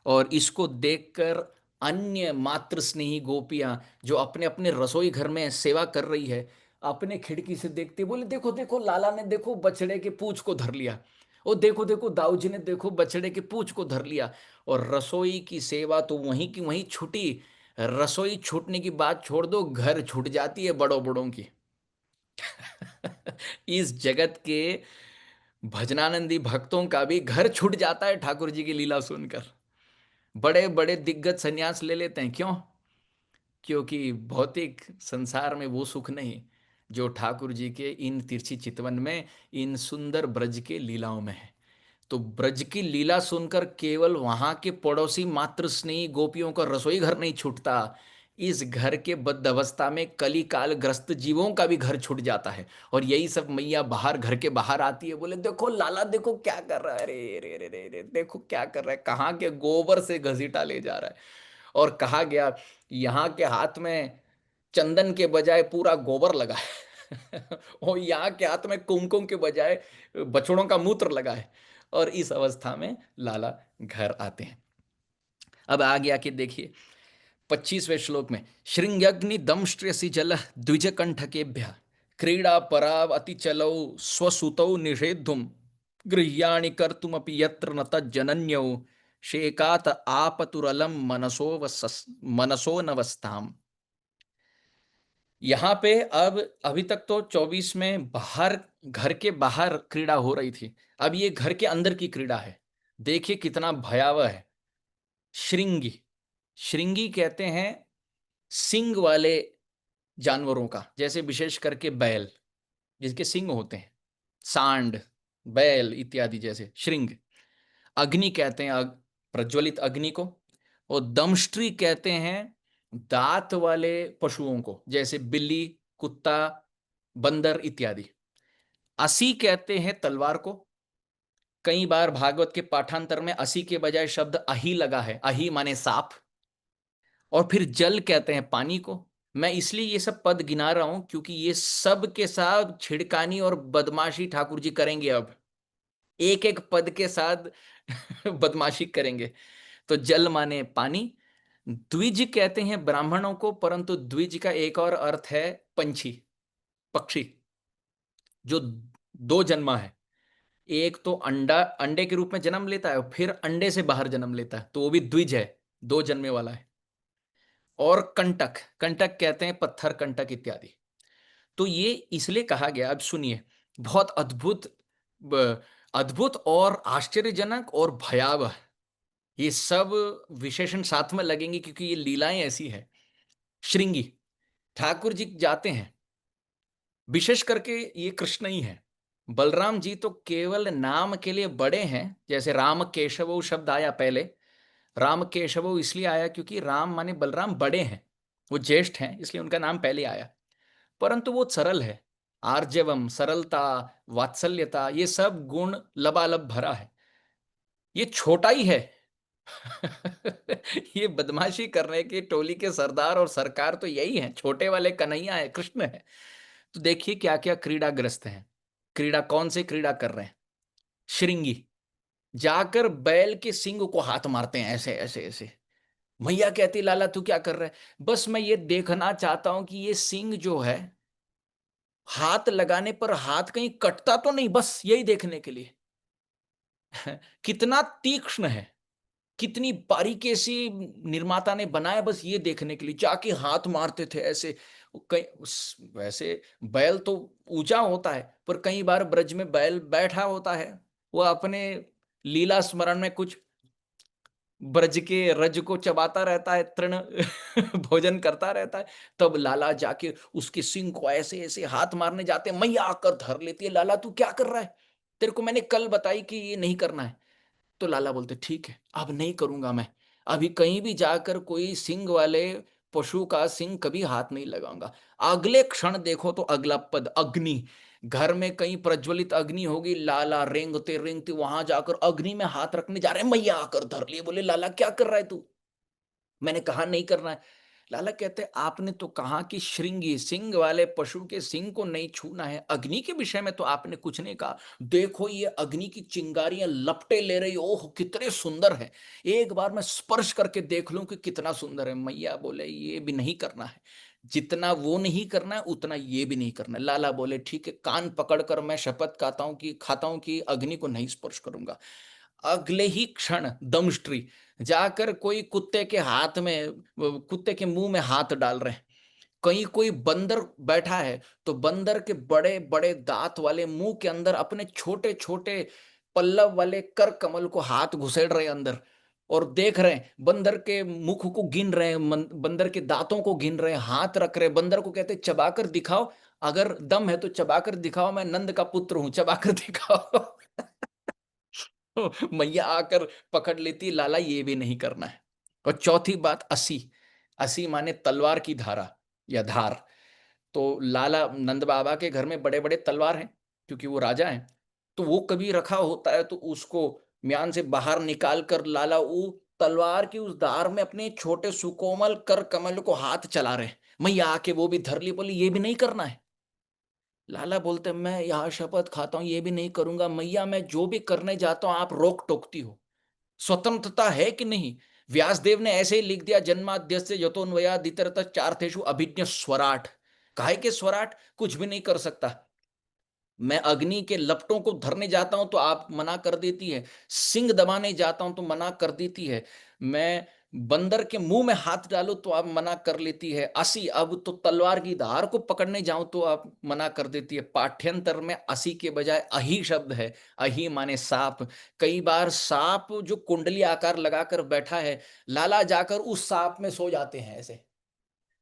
और इसको देखकर अन्य मातृ स्नेही गोपियां जो अपने अपने रसोई घर में सेवा कर रही है, अपने खिड़की से देखते बोले, देखो देखो लाला ने देखो बछड़े के पूंछ को धर लिया, और देखो देखो दाऊ जी ने देखो बछड़े के पूंछ को धर लिया। और रसोई की सेवा तो वहीं की वहीं छूटी। रसोई छूटने की बात छोड़ दो, घर छूट जाती है बड़ों बड़ों की। इस जगत के भजनानंदी भक्तों का भी घर छूट जाता है ठाकुर जी की लीला सुनकर। बड़े बड़े दिग्गज संन्यास ले लेते हैं, क्यों? क्योंकि भौतिक संसार में वो सुख नहीं जो ठाकुर जी के इन तिरछी चितवन में, इन सुंदर ब्रज के लीलाओं में है। तो ब्रज की लीला सुनकर केवल वहां के पड़ोसी मातृ स्नेही गोपियों का रसोई घर नहीं छूटता, इस घर के बद्ध अवस्था में कली काल ग्रस्त जीवों का भी घर छूट जाता है। और यही सब मैया बाहर, घर के बाहर आती है, बोले देखो लाला देखो क्या कर रहा है, रे रे रे रे रे, देखो क्या कर रहा है, कहाँ के गोबर से घसीटा ले जा रहा है। और कहा गया यहाँ के हाथ में चंदन के बजाय पूरा गोबर लगा है। और यहाँ के हाथ में कुमकुम के बजाय बछड़ों का मूत्र लगा है। और इस अवस्था में लाला घर आते हैं। अब आगे आके देखिए 25वें श्लोक में, श्रृंग्यग्नि दंष्ट्र्यसि जल द्विज कंठकेभ्य क्रीड़ा पराव अति चलौ स्वसुतौ निषेद्धुम गृह्याणि कर्तुमपि यत्र न तज्जनन्यौ शेकात आपतुरलम मनसो नवस्ताम। यहाँ पे अब अभी तक तो 24 में बाहर, घर के बाहर क्रीड़ा हो रही थी, अब ये घर के अंदर की क्रीड़ा है। देखिए कितना भयावह है। श्रृंगी, श्रृंगी कहते हैं सिंग वाले जानवरों का, जैसे विशेष करके बैल जिसके सिंग होते हैं, सांड, बैल इत्यादि जैसे श्रृंग। अग्नि कहते हैं प्रज्वलित अग्नि को। और दमष्ट्री कहते हैं दांत वाले पशुओं को, जैसे बिल्ली, कुत्ता, बंदर इत्यादि। असी कहते हैं तलवार को। कई बार भागवत के पाठांतर में असी के बजाय शब्द अही लगा है, अही माने सांप। और फिर जल कहते हैं पानी को। मैं इसलिए ये सब पद गिना रहा हूं क्योंकि ये सब के साथ छिड़कानी और बदमाशी ठाकुर जी करेंगे। अब एक एक पद के साथ बदमाशी करेंगे। तो जल माने पानी। द्विज कहते हैं ब्राह्मणों को, परंतु द्विज का एक और अर्थ है पंछी, पक्षी, जो दो जन्मा है। एक तो अंडा, अंडे के रूप में जन्म लेता है, फिर अंडे से बाहर जन्म लेता है, तो वो भी द्विज है, दो जन्मे वाला है। और कंटक, कंटक कहते हैं पत्थर, कंटक इत्यादि। तो ये इसलिए कहा गया, अब सुनिए, बहुत अद्भुत, अद्भुत और आश्चर्यजनक और भयावह, ये सब विशेषण साथ में लगेंगे क्योंकि ये लीलाएं ऐसी है। श्रृंगी, ठाकुर जी जाते हैं, विशेष करके ये कृष्ण ही है। बलराम जी तो केवल नाम के लिए बड़े हैं, जैसे राम केशव शब्द आया पहले, राम केशव इसलिए आया क्योंकि राम माने बलराम बड़े हैं, वो ज्येष्ठ हैं, इसलिए उनका नाम पहले आया। परंतु वो सरल है, आर्जवम, सरलता, वात्सल्यता, ये सब गुण लबालब भरा है। ये छोटा ही है। ये बदमाशी करने की टोली के सरदार और सरकार तो यही है, छोटे वाले कन्हैया है, कृष्ण है। तो देखिए क्या क्या क्रीड़ाग्रस्त हैं। क्रीड़ा कौन से क्रीड़ा कर रहे हैं? श्रृंगी जाकर बैल के सिंग को हाथ मारते हैं, ऐसे ऐसे ऐसे। मैया कहती लाला तू क्या कर रहा है? बस मैं ये देखना चाहता हूं कि ये सिंग जो है, हाथ लगाने पर हाथ कहीं कटता तो नहीं, बस यही देखने के लिए। कितना तीक्ष्ण है, कितनी बारीकी से निर्माता ने बनाया, बस ये देखने के लिए जाके हाथ मारते थे ऐसे। कई वैसे बैल तो ऊंचा होता है, पर कई बार ब्रज में बैल बैठा होता है, वो अपने लीला स्मरण में कुछ ब्रज के रज को चबाता रहता है, तृण भोजन करता रहता है। तब लाला जाके उसके सिंग को ऐसे ऐसे हाथ मारने जाते हैं, मैया आकर धर लेती है, लाला तू क्या कर रहा है? तेरे को मैंने कल बताई कि ये नहीं करना है। तो लाला बोलते ठीक है, अब नहीं करूंगा मैं, अभी कहीं भी जाकर कोई सिंग वाले पशु का सिंग कभी हाथ नहीं लगाऊंगा। अगले क्षण देखो तो अगला पद, अग्नि। घर में कहीं प्रज्वलित अग्नि होगी, लाला रेंगते रेंगते वहां जाकर अग्नि में हाथ रखने जा रहे हैं, मैया आकर धर लिए, बोले लाला क्या कर रहा है तू? मैंने कहा नहीं करना है। लाला कहते हैं आपने तो कहा कि श्रृंगी, सिंग वाले पशु के सिंग को नहीं छूना है, अग्नि के विषय में तो आपने कुछ नहीं कहा। देखो ये अग्नि की चिंगारियां लपटे ले रही, ओह कितने सुंदर है, एक बार मैं स्पर्श करके देख लूं कि कितना सुंदर है। मैया बोले ये भी नहीं करना है, जितना वो नहीं करना है उतना ये भी नहीं करना है। लाला बोले ठीक है, कान पकड़कर मैं शपथ खाता हूं कि अग्नि को नहीं स्पर्श करूंगा। अगले ही क्षण दमष्ट्री जाकर कोई कुत्ते के हाथ में, कुत्ते के मुंह में हाथ डाल रहे हैं। कहीं कोई बंदर बैठा है तो बंदर के बड़े बड़े दांत वाले मुंह के अंदर अपने छोटे छोटे पल्लव वाले कर कमल को हाथ घुसेड़ रहे अंदर, और देख रहे हैं, बंदर के मुख को गिन रहे हैं, बंदर के दांतों को गिन रहे हैं, हाथ रख रहे हैं। बंदर को कहते चबाकर दिखाओ, अगर दम है तो चबाकर दिखाओ, मैं नंद का पुत्र हूं, चबाकर दिखाओ। मैया आकर पकड़ लेती, लाला ये भी नहीं करना है। और चौथी बात असी, असी माने तलवार की धारा या धार। तो लाला नंद बाबा के घर में बड़े बड़े तलवार हैं क्योंकि वो राजा हैं, तो वो कभी रखा होता है तो उसको म्यान से बाहर निकाल कर लाला वो तलवार की उस धार में अपने छोटे सुकोमल कर कमल को हाथ चला रहे। मैया आके वो भी धर ली, बोली ये भी नहीं करना है। लाला बोलते मैं यहाँ शपथ खाता हूँ ये भी नहीं करूंगा, मैया मैं जो भी करने जाता हूँ आप रोक टोकती हो। स्वतंत्रता है कि नहीं? व्यासदेव ने ऐसे ही लिख दिया, जन्माद्यस्य यतोन्वयादितरतः इतरतः चार्थेषु अभिज्ञ स्वराट। काहे के स्वराट? कुछ भी नहीं कर सकता। मैं अग्नि के लपटों को धरने जाता हूं तो आप मना कर देती है, सिंह दबाने जाता हूं तो मना कर देती है, मैं बंदर के मुंह में हाथ डालूं तो आप मना कर लेती है, असी अब तो तलवार की धार को पकड़ने जाऊं तो आप मना कर देती है। पाठ्यंतर में असी के बजाय अही शब्द है। अही माने सांप। कई बार सांप जो कुंडली आकार लगाकर बैठा है, लाला जाकर उस सांप में सो जाते हैं ऐसे।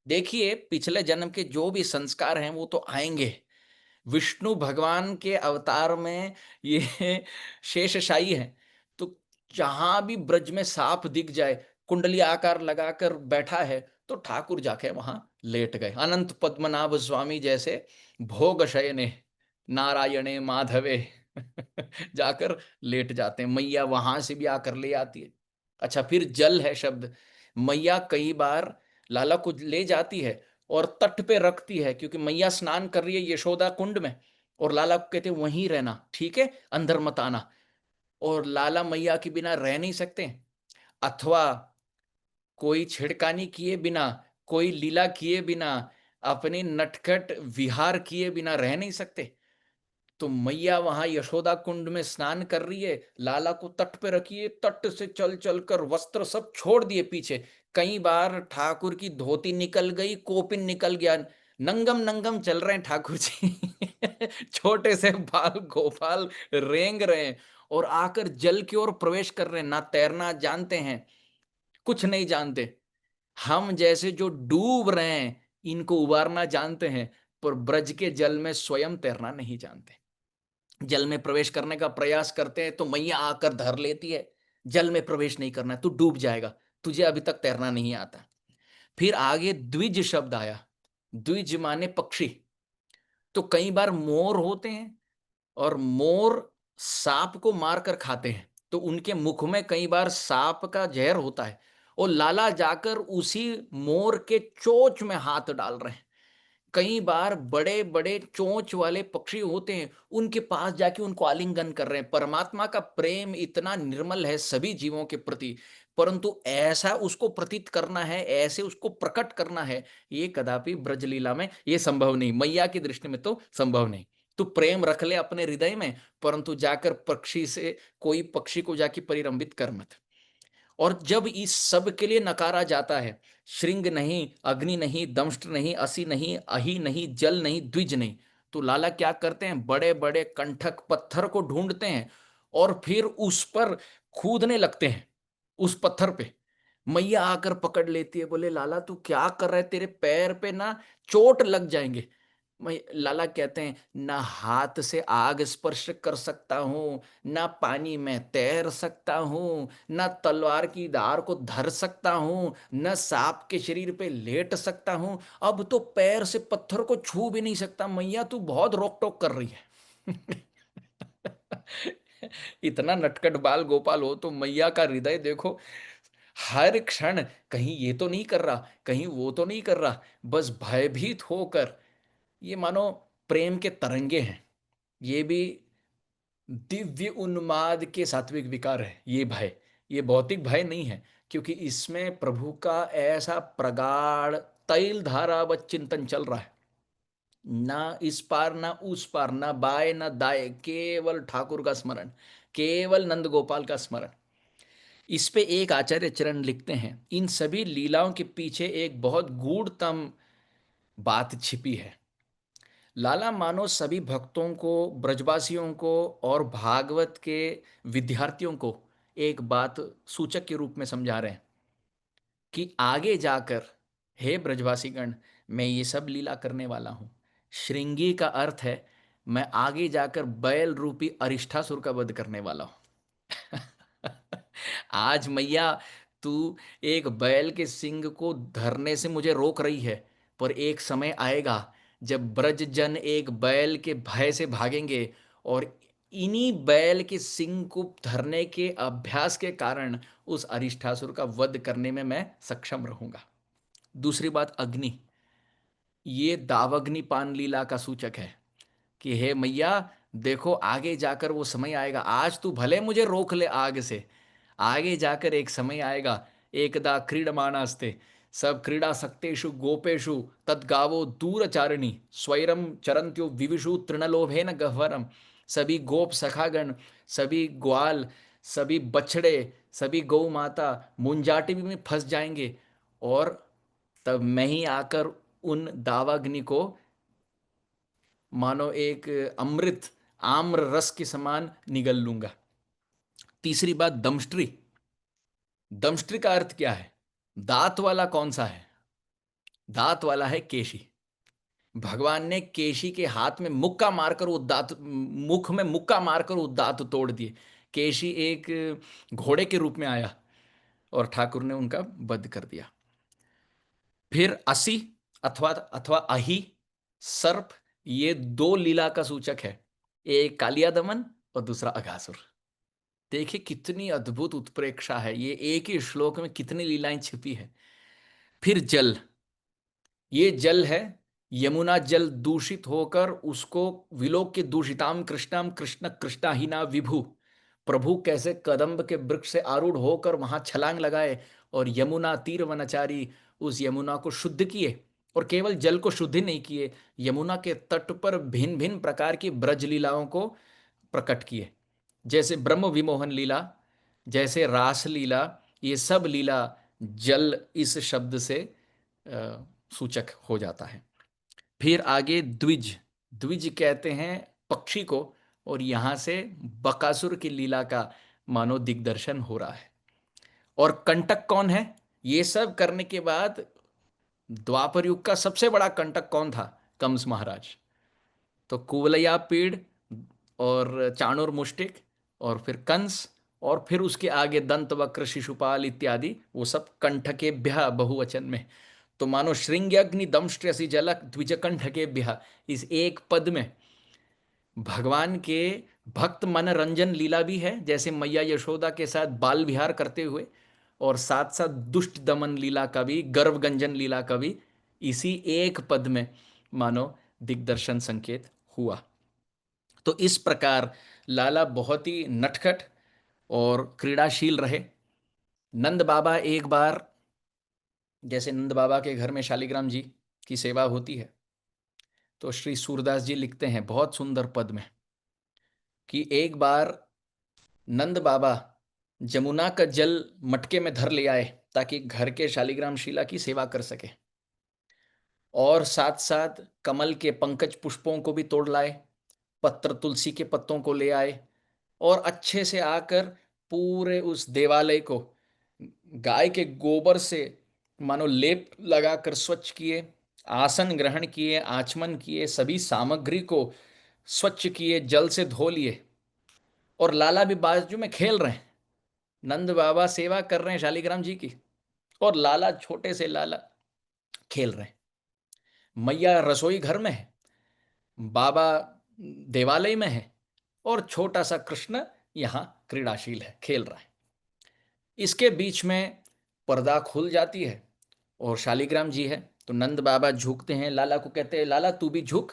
देखिए पिछले जन्म के जो भी संस्कार हैं वो तो आएंगे। विष्णु भगवान के अवतार में ये शेषशायी है, तो जहां भी ब्रज में सांप दिख जाए, कुंडली आकार लगाकर बैठा है, तो ठाकुर जाके वहां लेट गए। अनंत पद्मनाभ स्वामी जैसे भोग शयने नारायणे माधवे जाकर लेट जाते हैं। मैया वहां से भी आकर ले आती है। अच्छा, फिर जल है शब्द। मैया कई बार लाला को ले जाती है और तट पे रखती है, क्योंकि मैया स्नान कर रही है यशोदा कुंड में, और लाला को कहते वहीं रहना, ठीक है, अंदर मत आना। और लाला मैया के बिना रह नहीं सकते, अथवा कोई छिड़कानी किए बिना, कोई लीला किए बिना, अपनी नटखट विहार किए बिना रह नहीं सकते। तो मैया वहां यशोदा कुंड में स्नान कर रही है, लाला को तट पे रखिए, तट से चल चल कर वस्त्र सब छोड़ दिए पीछे। कई बार ठाकुर की धोती निकल गई, कोपिन निकल गया, नंगम नंगम चल रहे हैं ठाकुर जी छोटे से बाल गोपाल रेंग रहे हैं, और आकर जल की ओर प्रवेश कर रहे हैं। ना तैरना जानते हैं, कुछ नहीं जानते। हम जैसे जो डूब रहे हैं, इनको उबारना जानते हैं, पर ब्रज के जल में स्वयं तैरना नहीं जानते। जल में प्रवेश करने का प्रयास करते हैं तो मैया आकर धर लेती है, जल में प्रवेश नहीं करना है, तू डूब जाएगा, तुझे अभी तक तैरना नहीं आता। फिर आगे द्विज शब्द आया। द्विज माने पक्षी। तो कई बार मोर होते हैं, और मोर सांप को मारकर खाते हैं, तो उनके मुख में कई बार सांप का जहर होता है, और लाला जाकर उसी मोर के चोंच में हाथ डाल रहे हैं। कई बार बड़े बड़े चोंच वाले पक्षी होते हैं, उनके पास जाके उनको आलिंगन कर रहे हैं। परमात्मा का प्रेम इतना निर्मल है सभी जीवों के प्रति, परंतु ऐसा उसको प्रतीत करना है, ऐसे उसको प्रकट करना है, ये कदापि ब्रजलीला में ये संभव नहीं, मैया की दृष्टि में तो संभव नहीं। तू प्रेम रख ले अपने हृदय में, परंतु जाकर पक्षी से, कोई पक्षी को जाके परिरंभित कर मत। और जब इस सब के लिए नकारा जाता है, श्रृंग नहीं, अग्नि नहीं, दंष्ट नहीं, असी नहीं, अहि नहीं, जल नहीं, द्विज नहीं, तो लाला क्या करते हैं, बड़े बड़े कंठक पत्थर को ढूंढते हैं और फिर उस पर कूदने लगते हैं, उस पत्थर पे। मैया आकर पकड़ लेती है, बोले लाला तू क्या कर रहा है, तेरे पैर पे ना चोट लग जाएंगे। मैं लाला कहते हैं, ना हाथ से आग स्पर्श कर सकता हूं, ना पानी में तैर सकता हूं, ना तलवार की धार को धर सकता हूं, न सांप के शरीर पे लेट सकता हूं, अब तो पैर से पत्थर को छू भी नहीं सकता, मैया तू बहुत रोक टोक कर रही है इतना नटखट बाल गोपाल हो तो मैया का हृदय देखो, हर क्षण कहीं ये तो नहीं कर रहा, कहीं वो तो नहीं कर रहा, बस भयभीत होकर, ये मानो प्रेम के तरंगे हैं। ये भी दिव्य उन्माद के सात्विक विकार है ये भय। ये भौतिक भय नहीं है, क्योंकि इसमें प्रभु का ऐसा प्रगाढ़ तैल धारावत चिंतन चल रहा है। ना इस पार ना उस पार, ना बाएं ना दाएं, केवल ठाकुर का स्मरण, केवल नंद गोपाल का स्मरण। इस पे एक आचार्य चरण लिखते हैं, इन सभी लीलाओं के पीछे एक बहुत गूढ़तम बात छिपी है। लाला मानो सभी भक्तों को, ब्रजवासियों को और भागवत के विद्यार्थियों को एक बात सूचक के रूप में समझा रहे हैं कि आगे जाकर, हे ब्रजवासीगण, मैं ये सब लीला करने वाला हूं। श्रृंगी का अर्थ है मैं आगे जाकर बैल रूपी अरिष्ठासुर का वध करने वाला हूं आज मैया तू एक बैल के सींग को धरने से मुझे रोक रही है, पर एक समय आएगा जब ब्रज जन एक बैल के भय से भागेंगे, और इन्हीं बैल के सींग को धरने के अभ्यास के कारण उस अरिष्ठासुर का वध करने में मैं सक्षम रहूंगा। दूसरी बात, अग्नि, ये दावग्नि पान लीला का सूचक है। कि हे मैया, देखो आगे जाकर वो समय आएगा, आज तू भले मुझे रोक ले आग से, आगे जाकर एक समय आएगा, एकदा क्रीडमानास्ते सब क्रीडासक्तेषु गोपेषु तद्गावो दूरचारिणी स्वैरम चरन्त्यो विविषु तृणलोभेन गह्वरम। सभी गोप सखागण, सभी ग्वाल, सभी बछड़े, सभी गौ माता मुंजाटी में फंस जाएंगे, और तब मैं ही आकर उन दावाग्नि को मानो एक अमृत आम्र रस के समान निगल लूंगा। तीसरी बात, दमष्ट्री। दमष्ट्री का अर्थ क्या है? दांत वाला कौन सा है? दांत वाला है केशी। भगवान ने केशी के हाथ में मुक्का मारकर वो दांत, मुख में मुक्का मारकर वो दांत तोड़ दिए। केशी एक घोड़े के रूप में आया और ठाकुर ने उनका वध कर दिया। फिर असी अथवा अथवा अही, सर्प, ये दो लीला का सूचक है, एक कालिया दमन और दूसरा अघासुर। देखिए कितनी अद्भुत उत्प्रेक्षा है, ये एक ही श्लोक में कितनी लीलाएं छिपी है। फिर जल, ये जल है, यमुना जल दूषित होकर उसको विलोक के दूषिताम कृष्णाम कृष्ण कृष्णाहीना विभु, प्रभु कैसे कदम्ब के वृक्ष से आरूढ़ होकर वहां छलांग लगाए और यमुना तीर वनचारी, उस यमुना को शुद्ध किए। और केवल जल को शुद्ध ही नहीं किए, यमुना के तट पर भिन्न भिन्न प्रकार की ब्रज लीलाओं को प्रकट किए, जैसे ब्रह्म विमोहन लीला, जैसे रास लीला, ये सब लीला जल इस शब्द से सूचक हो जाता है। फिर आगे द्विज, द्विज कहते हैं पक्षी को, और यहां से बकासुर की लीला का मानो दिग्दर्शन हो रहा है। और कंटक कौन है? ये सब करने के बाद द्वापर युग का सबसे बड़ा कंटक कौन था? कंस महाराज। तो कुवलया पीड़ और चाणूर मुष्टिक और फिर कंस, और फिर उसके आगे दंत वक्र शिशुपाल इत्यादि, वो सब कंठकेभ्य बहुवचन में। तो मानो श्रृंग्यग्नि दंष्ट्रसी जलक द्विजकंठकेभ्य, इस एक पद में भगवान के भक्त मन रंजन लीला भी है, जैसे मैया यशोदा के साथ बाल विहार करते हुए, और साथ साथ दुष्ट दमन लीला का भी, गर्भगंजन लीला का भी इसी एक पद में मानो दिग्दर्शन संकेत हुआ। तो इस प्रकार लाला बहुत ही नटखट और क्रीड़ाशील रहे। नंद बाबा एक बार, जैसे नंद बाबा के घर में शालिग्राम जी की सेवा होती है, तो श्री सूरदास जी लिखते हैं बहुत सुंदर पद में कि एक बार नंद बाबा जमुना का जल मटके में धर ले आए ताकि घर के शालिग्राम शिला की सेवा कर सके, और साथ साथ कमल के पंकज पुष्पों को भी तोड़ लाए, पत्र तुलसी के पत्तों को ले आए, और अच्छे से आकर पूरे उस देवालय को गाय के गोबर से मानो लेप लगाकर स्वच्छ किए, आसन ग्रहण किए, आचमन किए, सभी सामग्री को स्वच्छ किए, जल से धो लिए, और लाला भी बाजू में खेल रहे हैं। नंद बाबा सेवा कर रहे हैं शालिग्राम जी की, और लाला, छोटे से लाला, खेल रहे हैं। मैया रसोई घर में है, बाबा देवालय में है, और छोटा सा कृष्ण यहां क्रीड़ाशील है, खेल रहा है। इसके बीच में पर्दा खुल जाती है और शालिग्राम जी है, तो नंद बाबा झुकते हैं, लाला को कहते हैं लाला तू भी झुक।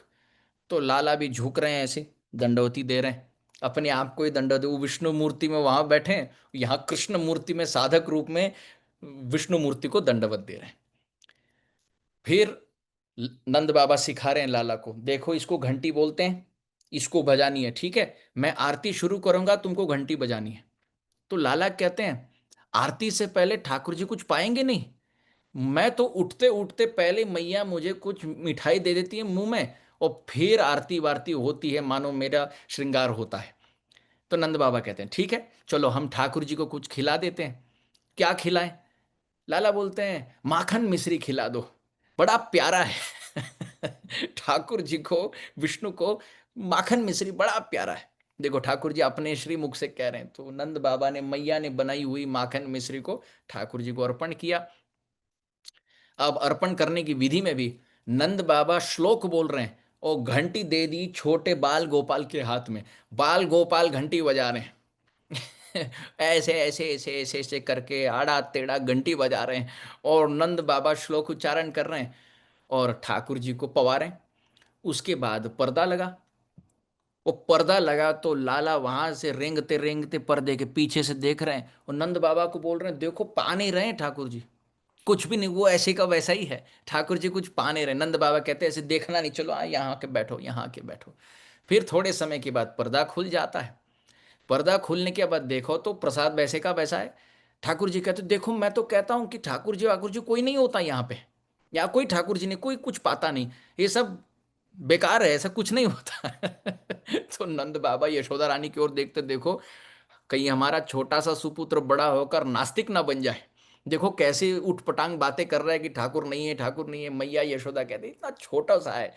तो लाला भी झुक रहे हैं, ऐसे दंडवती दे रहे हैं, अपने आप को ही दंडवती। वो विष्णु मूर्ति में वहां बैठे हैं, यहाँ कृष्ण मूर्ति में साधक रूप में विष्णु मूर्ति को दंडवत दे रहे हैं। फिर नंद बाबा सिखा रहे हैं लाला को, देखो इसको घंटी बोलते हैं, इसको बजानी है, ठीक है, मैं आरती शुरू करूंगा, तुमको घंटी बजानी है। तो लाला कहते हैं आरती से पहले ठाकुर जी कुछ पाएंगे नहीं, मैं तो उठते उठते पहले मैया मुझे कुछ मिठाई दे देती है मुंह में, और फिर आरती वारती होती है, मानो मेरा श्रृंगार होता है। तो नंद बाबा कहते हैं ठीक है, चलो हम ठाकुर जी को कुछ खिला देते हैं। क्या खिलाएं? लाला बोलते हैं माखन मिश्री खिला दो, बड़ा प्यारा है ठाकुर जी को, विष्णु को माखन मिश्री बड़ा प्यारा है। देखो ठाकुर जी अपने श्री मुख से कह रहे हैं, तो नंद बाबा ने मैया ने बनाई हुई माखन मिश्री को ठाकुर जी को अर्पण किया। अब अर्पण करने की विधि में भी नंद बाबा श्लोक बोल रहे हैं, और घंटी दे दी छोटे बाल गोपाल के हाथ में, बाल गोपाल घंटी बजा रहे हैं ऐसे ऐसे ऐसे ऐसे ऐसे करके आड़ा टेढ़ा घंटी बजा रहे हैं, और नंद बाबा श्लोक उच्चारण कर रहे हैं और ठाकुर जी को पवा रहे हैं। उसके बाद पर्दा लगा, वो पर्दा लगा तो लाला वहां से रेंगते रेंगते पर्दे के पीछे से देख रहे हैं और नंद बाबा को बोल रहे हैं, देखो पा नहीं रहे हैं ठाकुर जी, कुछ भी नहीं, वो ऐसे का वैसा ही है, ठाकुर जी कुछ पा नहीं रहे। नंद बाबा कहते हैं ऐसे देखना नहीं, चलो यहाँ के बैठो, यहाँ के बैठो। फिर थोड़े समय के बाद पर्दा खुल जाता है। पर्दा खुलने के बाद देखो तो प्रसाद वैसे का वैसा है। ठाकुर जी कहते, देखो मैं तो कहता हूँ कि ठाकुर जी कोई नहीं होता यहाँ पे, या कोई ठाकुर जी नहीं, कोई कुछ पाता नहीं, ये सब बेकार है, ऐसा कुछ नहीं होता। तो नंद बाबा यशोदा रानी की ओर देखते, देखो कहीं हमारा छोटा सा सुपुत्र बड़ा होकर नास्तिक ना बन जाए, देखो कैसे उठ पटांग बातें कर रहा है कि ठाकुर नहीं है, ठाकुर नहीं है। मैया यशोदा कहते इतना छोटा सा है,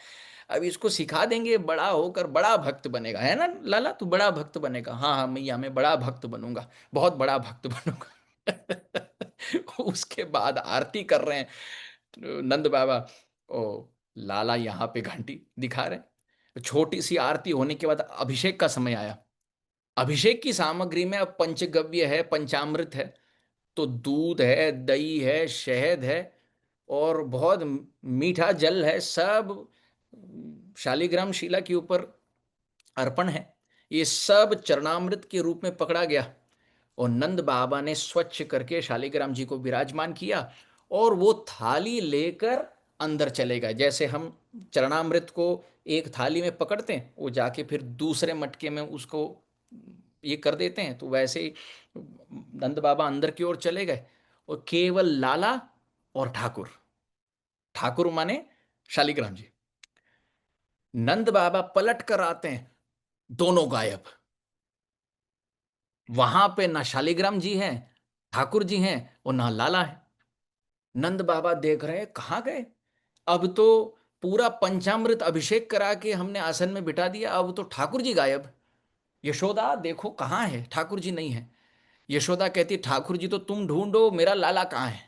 अब इसको सिखा देंगे, बड़ा होकर बड़ा भक्त बनेगा, है ना लाला, तू बड़ा भक्त बनेगा। हाँ हाँ मैया, मैं बड़ा भक्त बनूंगा, बहुत बड़ा भक्त बनूंगा। उसके बाद आरती कर रहे हैं नंद बाबा, ओ लाला यहाँ पे घंटी दिखा रहे। छोटी सी आरती होने के बाद अभिषेक का समय आया। अभिषेक की सामग्री में अब पंचगव्य है, पंचामृत है, तो दूध है, दही है, शहद है, और बहुत मीठा जल है, सब शालिग्राम शिला के ऊपर अर्पण है। ये सब चरणामृत के रूप में पकड़ा गया और नंद बाबा ने स्वच्छ करके शालिग्राम जी को विराजमान किया और वो थाली लेकर अंदर चले गए। जैसे हम चरणामृत को एक थाली में पकड़ते हैं, वो जाके फिर दूसरे मटके में उसको ये कर देते हैं, तो वैसे ही नंद बाबा अंदर की ओर चले गए और केवल लाला और ठाकुर, ठाकुर माने शालिग्राम जी, नंद बाबा पलट कर आते हैं, दोनों गायब। वहां पे ना शालिग्राम जी हैं, ठाकुर जी हैं, और ना लाला है। नंद बाबा देख रहे हैं कहाँ गए, अब तो पूरा पंचामृत अभिषेक करा के हमने आसन में बिठा दिया, अब तो ठाकुर जी गायब। यशोदा देखो कहाँ है, ठाकुर जी नहीं है। यशोदा कहती, ठाकुर जी तो तुम ढूंढो, मेरा लाला कहाँ है,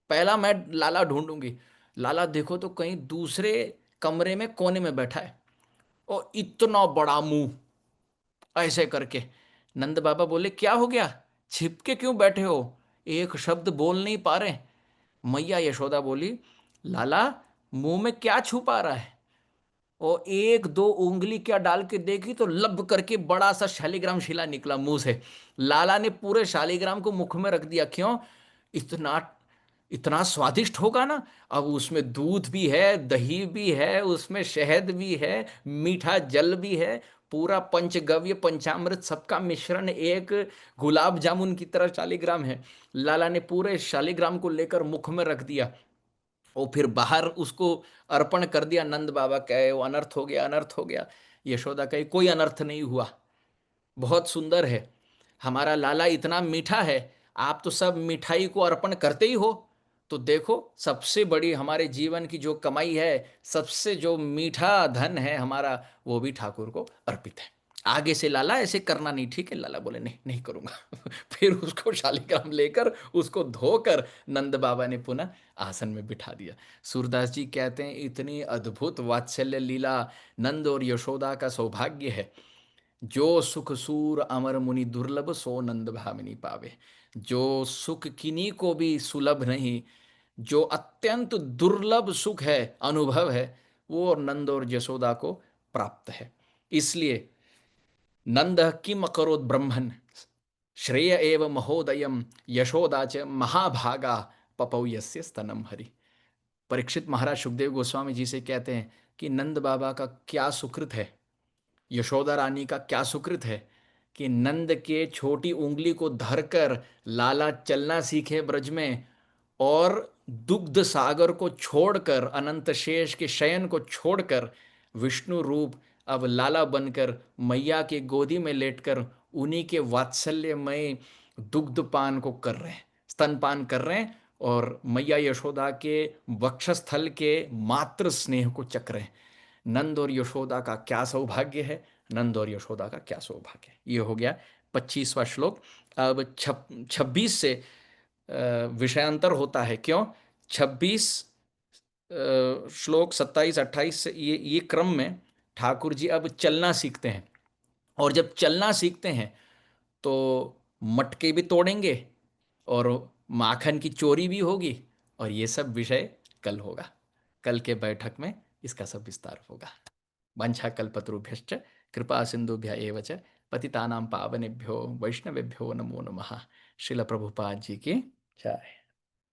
पहला मैं लाला ढूंढूंगी। लाला देखो तो कहीं दूसरे कमरे में कोने में बैठा है, और इतना बड़ा मुंह ऐसे करके। नंद बाबा बोले, क्या हो गया, छिपके क्यों बैठे हो, एक शब्द बोल नहीं पा रहे। मैया यशोदा बोली, लाला मुंह में क्या छुपा रहा है, और एक दो उंगली क्या डाल के देखी तो लब करके बड़ा सा शालिग्राम शिला निकला मुंह से। लाला ने पूरे शालिग्राम को मुख में रख दिया। क्यों, इतना इतना स्वादिष्ट होगा ना, अब उसमें दूध भी है, दही भी है, उसमें शहद भी है, मीठा जल भी है, पूरा पंचगव्य पंचामृत सबका मिश्रण एक गुलाब जामुन की तरह शालिग्राम है। लाला ने पूरे शालिग्राम को लेकर मुख में रख दिया और फिर बाहर उसको अर्पण कर दिया। नंद बाबा कहे वो अनर्थ हो गया, अनर्थ हो गया। यशोदा कहे कोई अनर्थ नहीं हुआ, बहुत सुंदर है, हमारा लाला इतना मीठा है, आप तो सब मिठाई को अर्पण करते ही हो, तो देखो सबसे बड़ी हमारे जीवन की जो कमाई है, सबसे जो मीठा धन है हमारा, वो भी ठाकुर को अर्पित है। आगे से लाला ऐसे करना नहीं, ठीक है। लाला बोले नहीं, नहीं करूंगा। फिर उसको शालिग्राम लेकर उसको धोकर नंद बाबा ने पुनः आसन में बिठा दिया। सूरदास जी कहते हैं, इतनी अद्भुत वात्सल्य लीला नंद और यशोदा का सौभाग्य है। जो सुख सूर अमर मुनि दुर्लभ, सो नंद भामिनी पावे। जो सुख किन्हीं को भी सुलभ नहीं, जो अत्यंत दुर्लभ सुख है, अनुभव है, वो नंद और यशोदा को प्राप्त है। इसलिए नंद किम अकरोत् ब्रह्मन्, श्रेय एव महोदयम, यशोदा च महाभागा, पपौ यस्य स्तनम हरि। परीक्षित महाराज सुखदेव गोस्वामी जी से कहते हैं कि नंद बाबा का क्या सुकृत है, यशोदा रानी का क्या सुकृत है कि नंद के छोटी उंगली को धरकर लाला चलना सीखे ब्रज में, और दुग्ध सागर को छोड़कर, अनंत शेष के शयन को छोड़कर, विष्णु रूप अब लाला बनकर मैया के गोदी में लेटकर उन्हीं के वात्सल्यमय दुग्धपान को कर रहे हैं, स्तनपान कर रहे हैं, और मैया यशोदा के वक्षस्थल के मात्र स्नेह को चख रहे हैं। नंद और यशोदा का क्या सौभाग्य है, नंद और यशोदा का क्या सौभाग्य है। ये हो गया 25वां श्लोक। अब 26 से विषयांतर होता है। क्यों, 26 श्लोक 27 28 से ये क्रम में ठाकुर जी अब चलना सीखते हैं, और जब चलना सीखते हैं तो मटके भी तोड़ेंगे और माखन की चोरी भी होगी, और ये सब विषय कल होगा। कल के बैठक में इसका सब विस्तार होगा। वांछा कल्पतरुभ्यश्च कृपा सिंधुभ्य एव च पतितानां पावनेभ्यो वैष्णवेभ्यो नमो नमः। श्रील प्रभुपाद जी की जय।